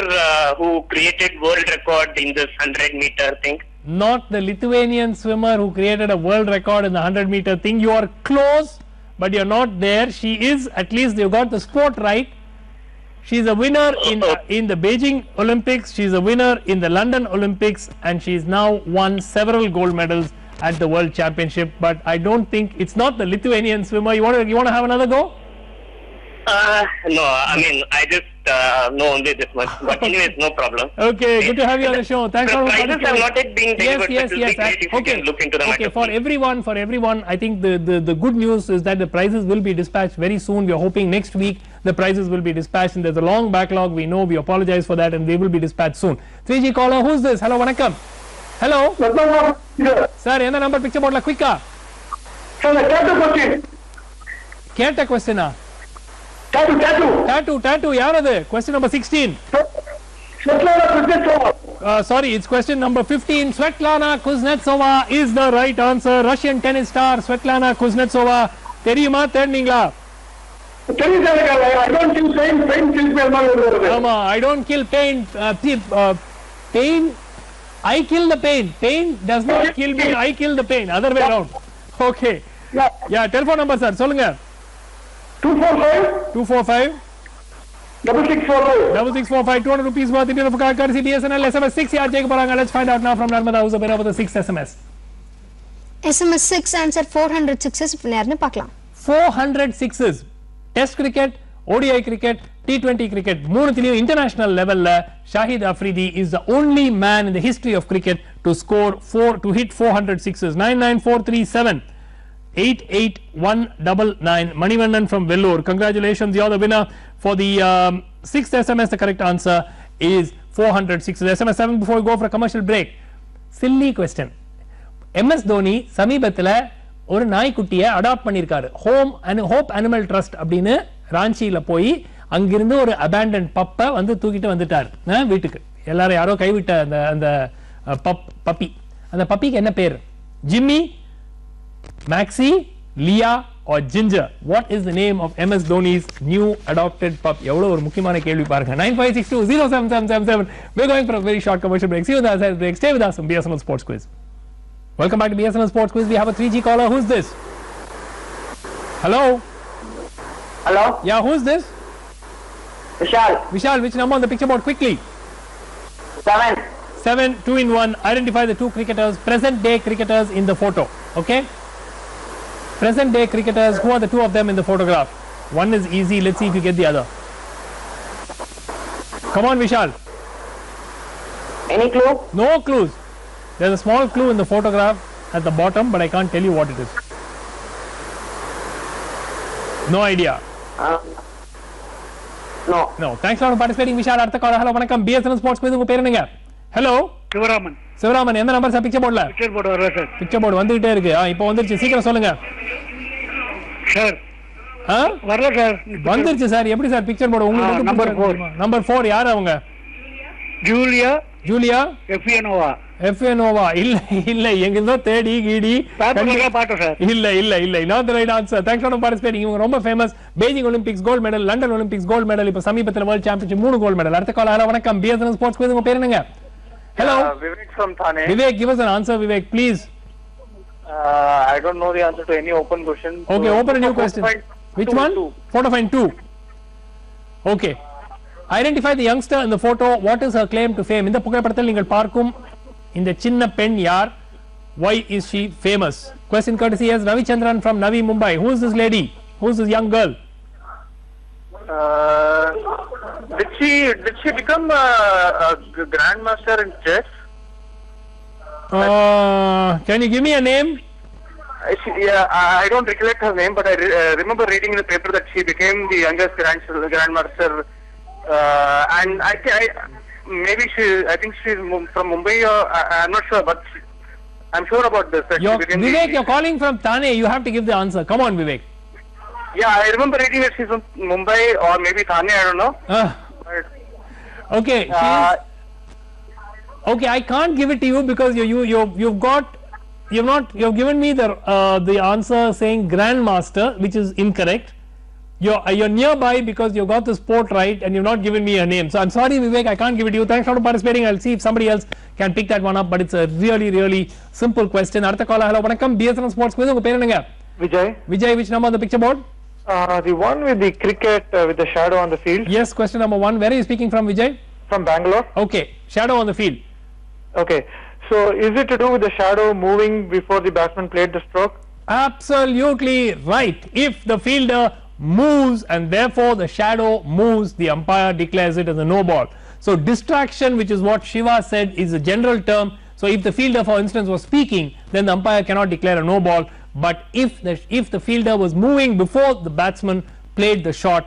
who created world record in this 100-meter thing? Not the Lithuanian swimmer who created a world record in the 100-meter thing. You are close, but you're not there. She is, at least you got the sport right. She's a winner in the Beijing Olympics. She's a winner in the London Olympics, and she's now won several gold medals at the World Championship. But I don't think it's not the Lithuanian swimmer. You want to have another go? No, I mean I just know only this much. But anyways, no problem. Okay, good to have you on the show. Thanks for prizes have not yet been delivered. Yes. It will be great if you can look into the matter. Okay, for everyone, I think the good news is that the prizes will be dispatched very soon. We are hoping next week the prizes will be dispatched, and there's a long backlog. We know. We apologize for that, and they will be dispatched soon. 3G caller, who's this? Hello, vanakkam. Hello. Sir, என்ன number picture போர்ட்ல குயிக்கா? கேட்ட question tattoo யார் அது? question number 16. Sorry, it's question number 15. Svetlana Kuznetsova is the right answer. Russian tennis star Svetlana Kuznetsova. தெரியுமா? தேடுனீங்களா? ஆமா, I don't kill pain. Pain, I kill the pain. Pain does not kill me. I kill the pain. Other way around. Okay. Yeah, telephone number sir. சொல்லுங்க. 245 6645 200 rupees worth Indian of courtesy BSNL. SMS 6 yaar jayega paranga. Let's find out now from Narmada who's about the 6th SMS. SMS 6 answer 406s நேர்னு பார்க்கலாம். 406s. Test cricket, ODI cricket, T20 cricket, மூணுத்திலயும் international levelல Shahid Afridi is the only man in the history of cricket to score to hit 406s. 99437. 881999. Manivannan from Vellore. Congratulations, you're the winner for the 6th SMS. The correct answer is 406. SMS 7 before we go for a commercial break. Silly question. MS Dhoni சமீபத்துல ஒரு நாய்க்குட்டியை adapt பண்ணிருக்காரு. Hope animal trust அப்படின்னு ராஞ்சியில போய் அங்கிருந்து ஒரு abandoned பப்பை வந்து தூக்கிட்டு வந்துட்டார் வீட்டுக்கு. எல்லாரும் யாரோ கைவிட்ட அந்த பப்பி. அந்த பப்பிக்கு என்ன பேர்? Jimmy, Maxi, Leah or Ginger? What is the name of MS Dhoni's new adopted pup? எவ்வளவு ஒரு முக்கியமான கேள்வி பாருங்க. 9562077777. We're going for a very short commercial break. See you on the other side of the break. Stay with us on BSNL Sports Quiz. Welcome back to BSNL Sports Quiz. We have a 3G caller. Who's this? Hello? Hello? Yeah, who's this? Vishal. Vishal, which number on the picture board? Quickly. 7. 7, 2 in 1. Identify the two cricketers, present day cricketers in the photo. Okay? Present day cricketers, who are the two of them in the photograph? One is easy, let's see if you get the other. Come on, Vishal. Any clue? No clues. There's a small clue in the photograph at the bottom, but I can't tell you what it is. No idea. No. No. Thanks a lot for participating, Vishal. Artha caller. Hello, vanakkam. BSNL Sports Quiz. உங்க பேர் என்னங்க? Hello. Sivaraman. Sivaraman, எந்த number sir picture போர்டுல? Picture board வரல sir. Picture board வந்துட்டே இருக்கு. இப்போ வந்துருச்சு. சீக்கிரம் சொல்லுங்க. சார். வரல சார். வந்துருச்சு சார். எப்படி சார் பிக்சர் போர்டு உங்களுக்கு நம்பர் 4. நம்பர் 4 யார் அவங்க? ஜூலியா எஃபியனோவா. இல்ல எங்கதோ தேடி கீடி பாட்டு சார். இல்ல not the right answer. Thanks for participating. இவங்க ரொம்ப famous. Beijing Olympics gold medal, London Olympics gold medal, இப்ப சமீபத்துல வேர்ல்ட் சாம்பியன்ஷிப் 3 கோல்ட் மெடல். அடுத்த கால். ஹலோ வணக்கம். BSNL Sports Quiz. உங்க பேர் என்னங்க? Hello. Vivek from Thane. Vivek, give us an answer, Vivek, please. I don't know the answer to any open question. Okay, open a new question. Which one? Photo find 2. Okay. Identify the youngster in the photo. What is her claim to fame? இந்த புகைப்படத்தில் நீங்கள் பார்க்கும் இந்த சின்ன பெண் யார்? Why is she famous? Question courtesy as Ravichandran from Navi Mumbai. Who is this lady? Who is this young girl? Did she become a grandmaster in chess? Can you give me a name? I don't recollect her name, but I remember reading in the paper that she became the youngest grandmaster. And I think she's from Mumbai. I'm not sure, but I'm sure about this. Vivek, you're calling from Thane. You have to give the answer. Come on, Vivek. Yeah, I remember reading that she's from Mumbai or maybe Thane. I don't know. Okay. Okay, I can't give it to you because you've given me the answer saying grandmaster, which is incorrect. You're nearby because you got the sport right and you've not given me a name. So I'm sorry, Vivek, I can't give it to you. Thanks for participating. I'll see if somebody else can pick that one up, but it's a really simple question. Artha caller. Hello vanakkam. BSNL Sports Quiz. Unga per enanga? Vijay, which number on the picture board? The one with the cricket with the shadow on the field. Yes, question number 1. Where are you speaking from, Vijay? From Bangalore. Okay, shadow on the field. Okay, so is it to do with the shadow moving before the batsman played the stroke? Absolutely right. If the fielder moves and therefore the shadow moves, the umpire declares it as a no ball. So distraction, which is what Shiva said, is a general term. So if the fielder, for instance, was speaking, then the umpire cannot declare a no ball. But if the fielder was moving before the batsman played the shot,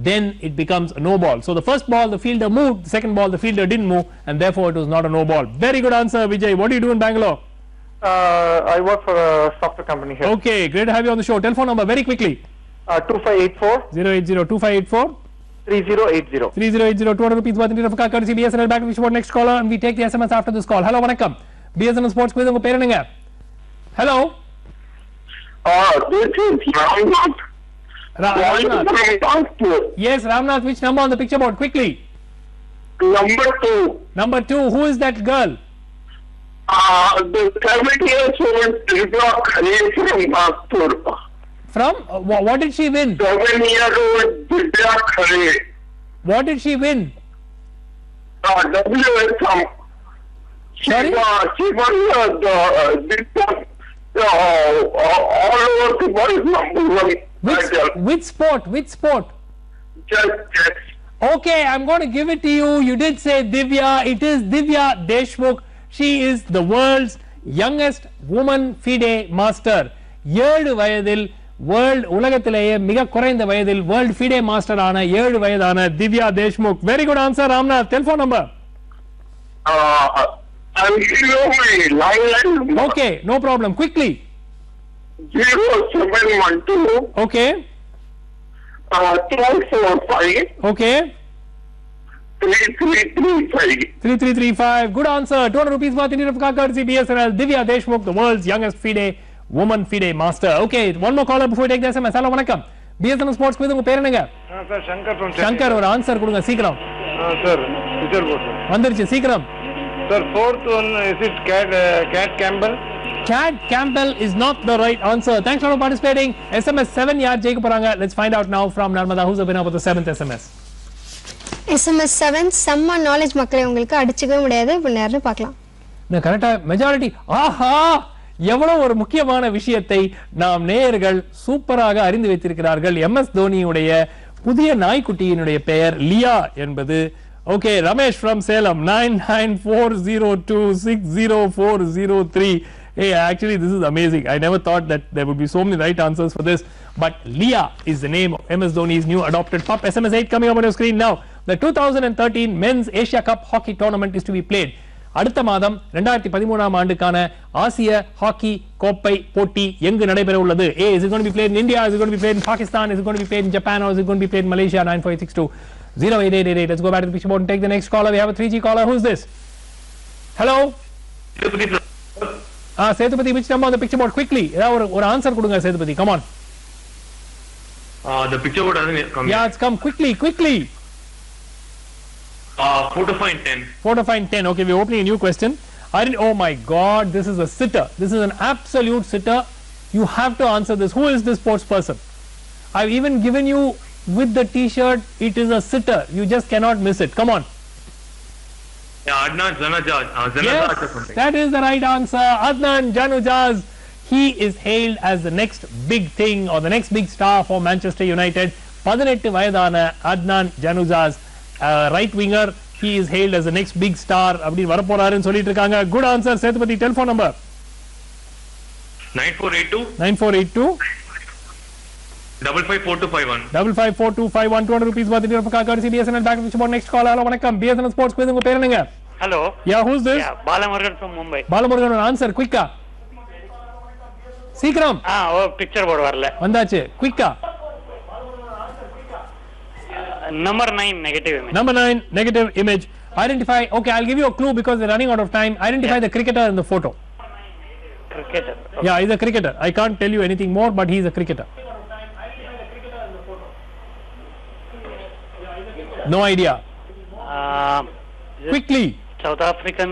then it becomes a no ball. So the first ball the fielder moved, the second ball the fielder didn't move, and therefore it was not a no ball. Very good answer, Vijay. What do you do in Bangalore? I work for a software company here. Okay, great to have you on the show. Telephone number very quickly. 2584 0802584 3080. 3080. 200 rupees worth in Rafika courtesy BSNL. Back to the next caller, and we take the SMS after this call. Hello vanakkam. BSNL Sports Quiz. Unga per enanga? Hello. This is Ramnath. Ramnath. Yes, Ramnath. Which number on the picture board? Quickly. Number 2. Who is that girl? The 70 years old Divya Khare from Nagpur. From? What did she win? 7-year-old Divya Khare. What did she win? WSM. Sorry? She won all over the world number 1. Which sport? Chess. Okay, I'm going to give it to you. You did say Divya. It is Divya Deshmukh. She is the world's youngest woman FIDE master. 7 வயதில் உலகத்திலேயே மிக குறைந்த வயதில் world FIDE master ஆன 7 வயதான Divya Deshmukh. Very good answer. Ramnath, telephone number. Okay, no problem. Quickly. 0712. Okay. 1245. Okay. 3335. 3335. Good answer. 200 rupees worth in Rafka courtesy BSNL. Divya Deshmukh, the world's youngest FIDE woman FIDE master. Okay, one more caller before we take the SMS. Hello, vanakkam. BSNL Sports quiz உங்க பேர் என்னங்க? Sir Shankar from Shankar, ஒரு answer கொடுங்க சீக்கிரம். Sir picture boat sir. வந்துருச்சு சீக்கிரம். Sir, fourth one, is it Cat Campbell? Cat Campbell is not the right answer. Thanks for participating. SMS 7 yaar ஜெயிக்க போறாங்க. Let's find out now from Narmada who's the winner of the 7th SMS. SMS 7 செம்ம knowledge மக்களே, உங்களுக்கு அடிச்சுக்கவே முடியாது. இப்ப நேரா பார்க்கலாம். நான் கரெக்ட்டா மெஜாரிட்டி. ஆஹா, எவ்வளவு ஒரு முக்கியமான விஷயத்தை நாம் நேயர்கள் சூப்பராக அறிந்து வைத்திருக்கிறார்கள். MS தோனியுடைய புதிய நாய்க்குட்டியினுடைய பெயர் லியா என்பது. Okay, Ramesh from Salem, 9940260403. Hey, actually this is amazing. I never thought that there would be so many right answers for this, but Leah is the name of MS Dhoni's new adopted pup. SMS 8 coming up on your screen now. The 2013 Men's Asia Cup Hockey Tournament is to be played. அடுத்த மாதம் 2013ஆம் ஆண்டுக்கான ஆசிய hockey கோப்பை போட்டி எங்கு நடைபெற உள்ளது? A, is it going to be played in India? Is it going to be played in Pakistan? Is it going to be played in Japan? Or is it going to be played in Malaysia? 94862 08888. Let's go back to the picture board and take the next caller. We have a 3G caller. Who's this? Hello. Sethupathi, which number on the picture board? Quickly. Or answer கொடுங்க Sethupathi. Come on. The picture board hasn't come. Yeah, it's come quickly. 4 to find 10. 4 to find 10. Okay, we're opening a new question. Oh my God, this is a sitter. This is an absolute sitter. You have to answer this. Who is this sports person? I've even given you with the T-shirt. It is a sitter. You just cannot miss it. Come on. Yeah, Adnan Janujaj. Yes, that is the right answer. Adnan Janujaj. He is hailed as the next big thing or the next big star for Manchester United. 18 வயதான Adnan Janujaj, right winger. He is hailed as the next big star. அப்படி வர போறாருன்னு சொல்லிட்டு இருக்காங்க. Good answer. Sethupathi, telephone number. 9482 9482 554251 554251. 200 rupees worth in Rafka courtesy BSNL. Back to the next call. Hello, vanakkam. BSNL Sports quiz உங்க பேர் என்னங்க? Hello. Yeah, who's this? Yeah, Balamurugan from Mumbai. Balamurugan, answer quick. சீக்கிரம். Picture board வரல. வந்தாச்சு. Quick. Number 9 negative image. Number 9 negative image. Identify. Okay, I'll give you a clue because we're running out of time. Identify the cricketer in the photo. Cricketer. Okay. Yeah, he's a cricketer. I can't tell you anything more, but he's a cricketer. No idea. Quickly. South African.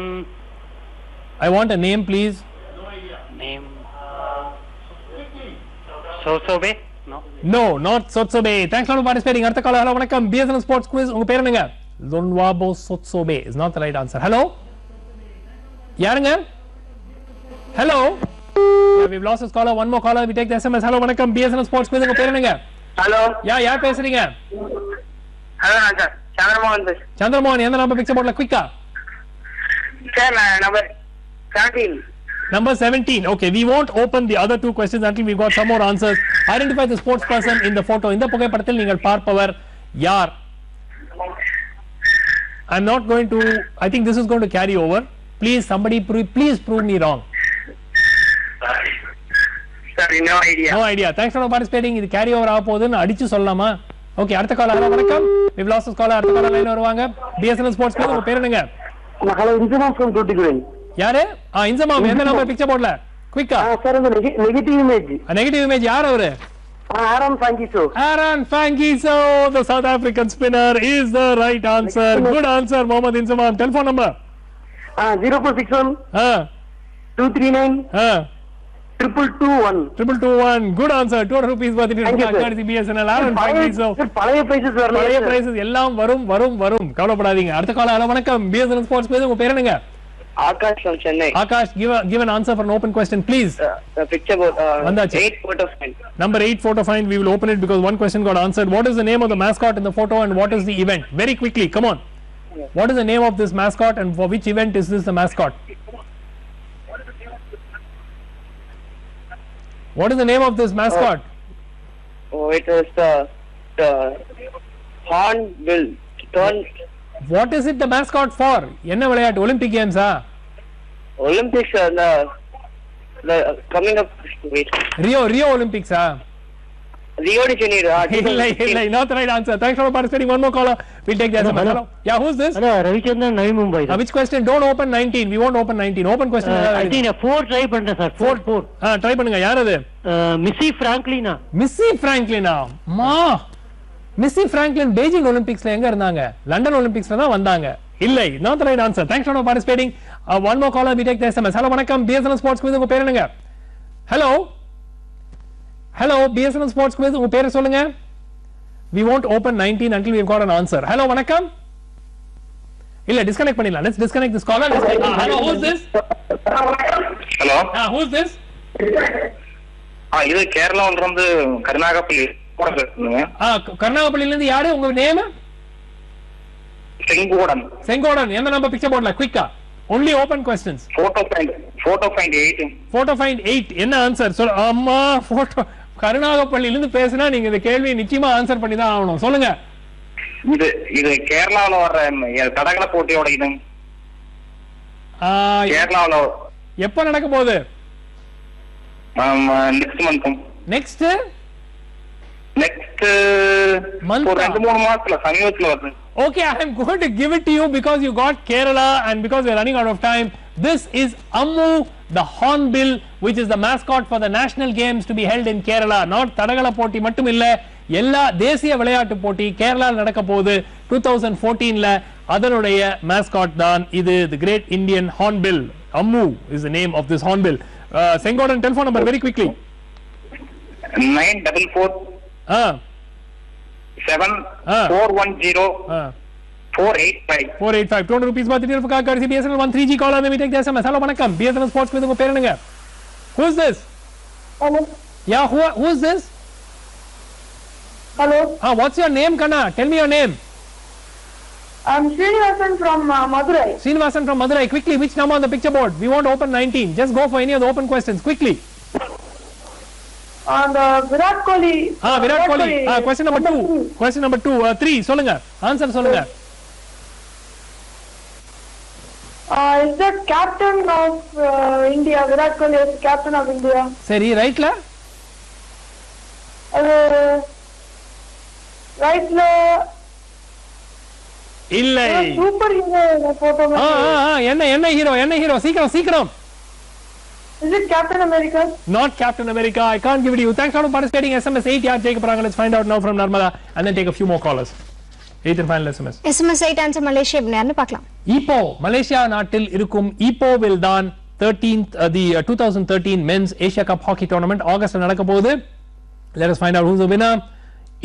I want a name, please. Name. Sotsobe? No. No, not Sotsobe. Thanks a lot for participating. Artha caller. Hello, vanakkam. BSNL Sports quiz. Unga per enanga? Lonwabo Sotsobe is not the right answer. Hello? Yaranga? Hello? Yeah, we've lost this caller. One more caller. We take the SMS. Hello, vanakkam. BSNL Sports quiz. Unga per enanga? Hello. Yeah, yaar pesreenga? Hello, sir. Chandramohan. Chandramohan, எந்த number picture boardல quick-ஆ? Sir, number 17. Number 17. Okay, we won't open the other two questions until we've got some more answers. Identify the sports person in the photo. இந்த புகைப்படத்தில் நீங்கள் பார்ப்பவர் யார்? I'm not going to, I think this is going to carry over. Please, somebody, please prove me wrong. Sorry, no idea. No idea. Thanks for participating. இது carry over ஆக போகுதுன்னு அடிச்சு சொல்லலாமா? Okay, அடுத்த காலர். ஹலோ, வணக்கம். We've lost this caller. அடுத்த collar line வருவாங்க. BSNL Sports quiz. உங்க பேர் என்னங்க? Hello, Inzamam from Tuticorin. யாரு? Inzamam, எந்த நம்பர் பிக்சர் போர்ட்ல? குயிக்கா. Sir, அந்த நெகட்டிவ் இமேஜ். நெகட்டிவ் இமேஜ் யார் அவரு? Aaron Fangiso. Aaron Fangiso, the South African spinner, is the right answer. Good answer, Mohammad Inzamam. Telephone number? 0461 239 221. 221. Good answer. 200 rupees worth in BSNL. Aaron Fangiso. பழைய prices எல்லாம் வரும். கவலைப்படாதீங்க. அடுத்த கால. Hello, வணக்கம். BSNL Sports quiz. உங்க பேர் என்னங்க? Akash from Chennai. Akash, give an answer for an open question, please. The picture board. 8 photo find. Number 8 photo find. We will open it because one question got answered. What is the name of the mascot in the photo and what is the event? Very quickly, come on. Yes. What is the name of this mascot and for which event is this the mascot? What is the name of this mascot? Oh, it is the hornbill. What is it the mascot for? என்ன விளையாட்டு? Olympic games ah? Olympics the coming up. Wait. Rio Olympics ah? Rio de Janeiro. இல்ல not the right answer. Thanks for participating. One more caller. We'll take that. Hello. Yeah, who's this? Hello, Ravichandran Navi Mumbai. Which question? Don't open 19. We won't open 19. Open question. I think 4 try பண்றேன் sir. 4. try பண்ணுங்க. யார் அது? Missy Franklin. Missy Franklin. மா Missy Franklin Beijing Olympicsல எங்க இருந்தாங்க? London Olympicsல தான் வந்தாங்க. இல்லை, not the right answer. Thanks for participating. One more caller. We take the SMS. Hello, வணக்கம். BSNL Sports Quiz உங்க பேர் என்னங்க? Hello. Hello, BSNL Sports Quiz உங்க பேர் சொல்லுங்க. We won't open 19 until we've got an answer. Hello, வணக்கம். இல்ல disconnect பண்ணிடலாம். Let's disconnect this caller. Hello, who's this? Hello. Who's this? இது கேரளால இருந்து கருணாகப்பள்ளி பேசுறேன். கருணாகப்பள்ளில இருந்து யாரு உங்க நேம்? செங்கோடன். எந்த நம்பர் பிக்சர் போடல? குயிக்கா. Only open questions. Photo find 8. என்ன ஆன்சர்? சொல்ல. அம்மா போட்டோ கருணாகப்பள்ளில இருந்து பேசினா நீங்க இந்த கேள்வியை நிச்சயமா ஆன்சர் பண்ணி தான் ஆகணும். சொல்லுங்க. இது கேரளால வர தடகள போட்டியோட இது. கேரளால எப்ப நடக்க போகுது? next month. next month. ஒரு 2-3 மாசத்துல சமீபத்துல வருது. Okay, I am going to give it to you because you got Kerala and because we are running out of time. This is Ammu, the hornbill, which is the mascot for the national games to be held in Kerala. Not தடகள போட்டி மட்டும் இல்ல, எல்லா தேசிய விளையாட்டு போட்டி கேரளால நடக்க போகுது 2014ல. அதனுடைய mascot தான் இது, the great Indian hornbill. Ammu is the name of this hornbill. Sengodan, telephone number very quickly. 944 7 410 485. 200 rupees worth of card courtesy BSNL 13G caller. Let me take the SMS. Hello, vanakkam. BSNL Sports Quiz உங்க பேர் என்னங்க? Who's this? Hello. Yeah, who's this? Hello. What's your name, Kanna? Tell me your name. I'm Srinivasan from Madurai. Srinivasan from Madurai. Quickly, which number on the picture board? We won't open 19. Just go for any of the open questions. Quickly. And Virat Kohli. Virat Kohli. Question number 2. Question number 2. 3. சொல்லுங்க. Answer சொல்லுங்க. Is the captain of India? Virat Kohli is captain of India. சரி, ரைட்ல? ரைட்ல இல்லை. Super hero photo. என்ன hero சீக்கிரம். Is it Captain America? Not Captain America. I can't give it to you. Thanks for participating. SMS 8 yaar take paranga. Let's find out now from Narmada and then take a few more callers. 8th and final SMS. SMS 8 answer Malaysia யாருன்னு பார்க்கலாம். இப்போ Malaysia நாட்டில் இருக்கும் ஈப்போவில் தான் 13th the 2013 men's Asia Cup hockey tournament ஆகஸ்ட்ல நடக்க போகுது. Let us find out who's the winner.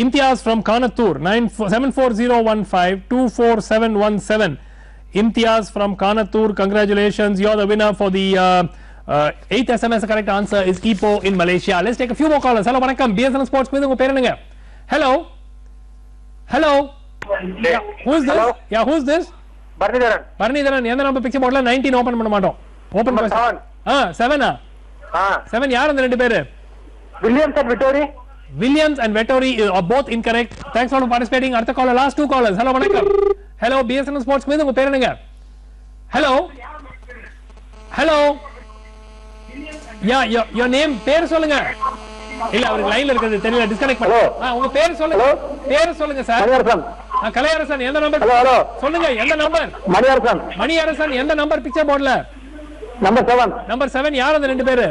Imtiaz from Kanatur 74015 24717. Imtiaz from Kanatur, congratulations. You're the winner for the 8th SMS. The correct answer is Ipoh in Malaysia. Let's take a few more callers. Hello, vanakkam. BSNL Sports Quiz unga per enanga? Hello. Yeah, who's this? Yeah, who's this? Barnidharan. Endha number picture boardla 19 open panna maatom. Open question. 7 7 yaar andha rendu peru? Williams and Vettori are both incorrect. Thanks for participating. Artha caller, last 2 callers. Hello, vanakkam. Hello, BSNL Sports Quiz unga per enanga? Hello. Yeah, your name பேர் சொல்லுங்க. இல்ல அவருக்கு லைன்ல இருக்குது தெரியல, disconnect பண்ணு. உங்க பேர் சொல்லுங்க. பேர் சொல்லுங்க சார். கலையரசன். எந்த நம்பர்? சொல்லுங்க, எந்த நம்பர்? மணியரசன். எந்த நம்பர் பிக்சர் போர்ட்ல? நம்பர் 7. யார் அந்த ரெண்டு பேரு?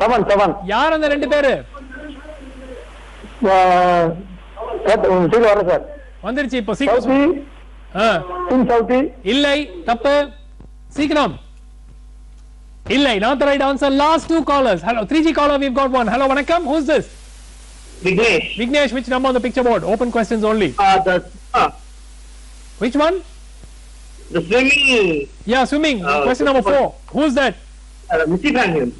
7 யார் அந்த ரெண்டு பேரு? வந்துருச்சு இப்போ சீக்கிரம். இல்லை, தப்பு. சீக்கிரம். Illai, not the right answer. Last 2 callers. Hello, 3G caller, we've got one. Hello, vanakkam. Who's this? Vignesh, which number on the picture board? Open questions only. Which one? The swimming. Yeah, swimming. Question number 4. Who's that? Missy Franklin.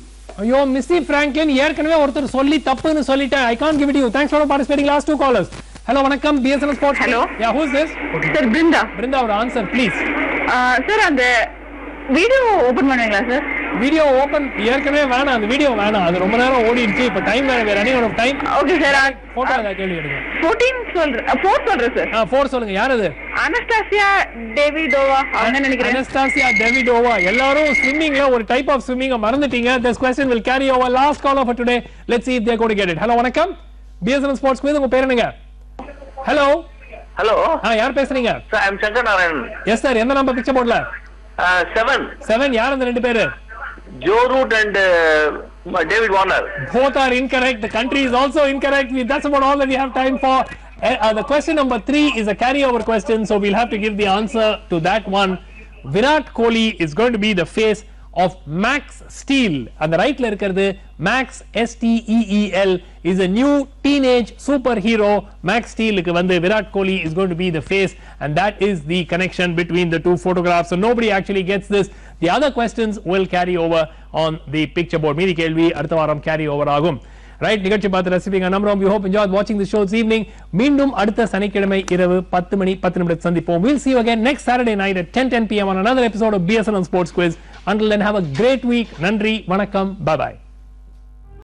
Ayyo, Missy Franklin. ஏற்கனவே ஒருத்தர் சொல்லி தப்புன்னு சொல்லிட்டேன். I can't give it to you. Thanks for participating. Last 2 callers. Hello, vanakkam. BSNL Sports. Hello. Yeah, who's this? Sir, Brinda. Brinda, our answer, please. Sir, அந்த video open பண்ணுவீங்களா sir? Video open ஏற்கனவே வேணாம், அந்த video வேணாம், அது ரொம்ப நேரம் ஓடிடுச்சு. இப்ப டைம் வேற running out of time. Okay sir. Photo அத கேள்வி எடுங்க. 4 சொல்றேன் சார். 4 சொல்லுங்க. யார் அது? அனஸ்டாசியா டேவிடோவா அவங்க நினைக்கிறேன். அனஸ்டாசியா டேவிடோவா. எல்லாரும் ஸ்விம்மிங்ல ஒரு டைப் ஆஃப் ஸ்விம்மிங் மறந்துட்டீங்க. This question will carry over. Last caller for today. Let's see if they are going to get it. Hello, வணக்கம். BSN Sports Quiz. உங்க பேர் என்னங்க? Hello. Hello. யார் பேசுறீங்க? Sir, I'm Shankar Narayan. Yes sir. எந்த number picture போர்ட்ல? 7. யார் அந்த ரெண்டு பேரு? Joe Root and David Warner. Both are incorrect. The country is also incorrect. That's about all that we have time for. The question number 3 is a carryover question, so we'll have to give the answer to that one. Virat Kohli is going to be the face of Max Steel. And the right la irukkiradhu Max Steel is a new teenage superhero. Max Steel ku vandu Virat Kohli is going to be the face, and that is the connection between the two photographs. So nobody actually gets this. The other questions will carry over on the picture board. மீதி கேள்வி அடுத்த வாரம் carry over ஆகும். Right, நிகழ்ச்சி பார்த்து ரசிப்பீங்க நம்புறோம். We hope you enjoyed watching the show this evening. மீண்டும் அடுத்த சனிக்கிழமை இரவு 10 மணி 10 நிமிடத்தில் சந்திப்போம். We'll see you again next Saturday night at 10 p.m. on another episode of BSN Sports Quiz. Until then, have a great week. நன்றி, வணக்கம், bye bye.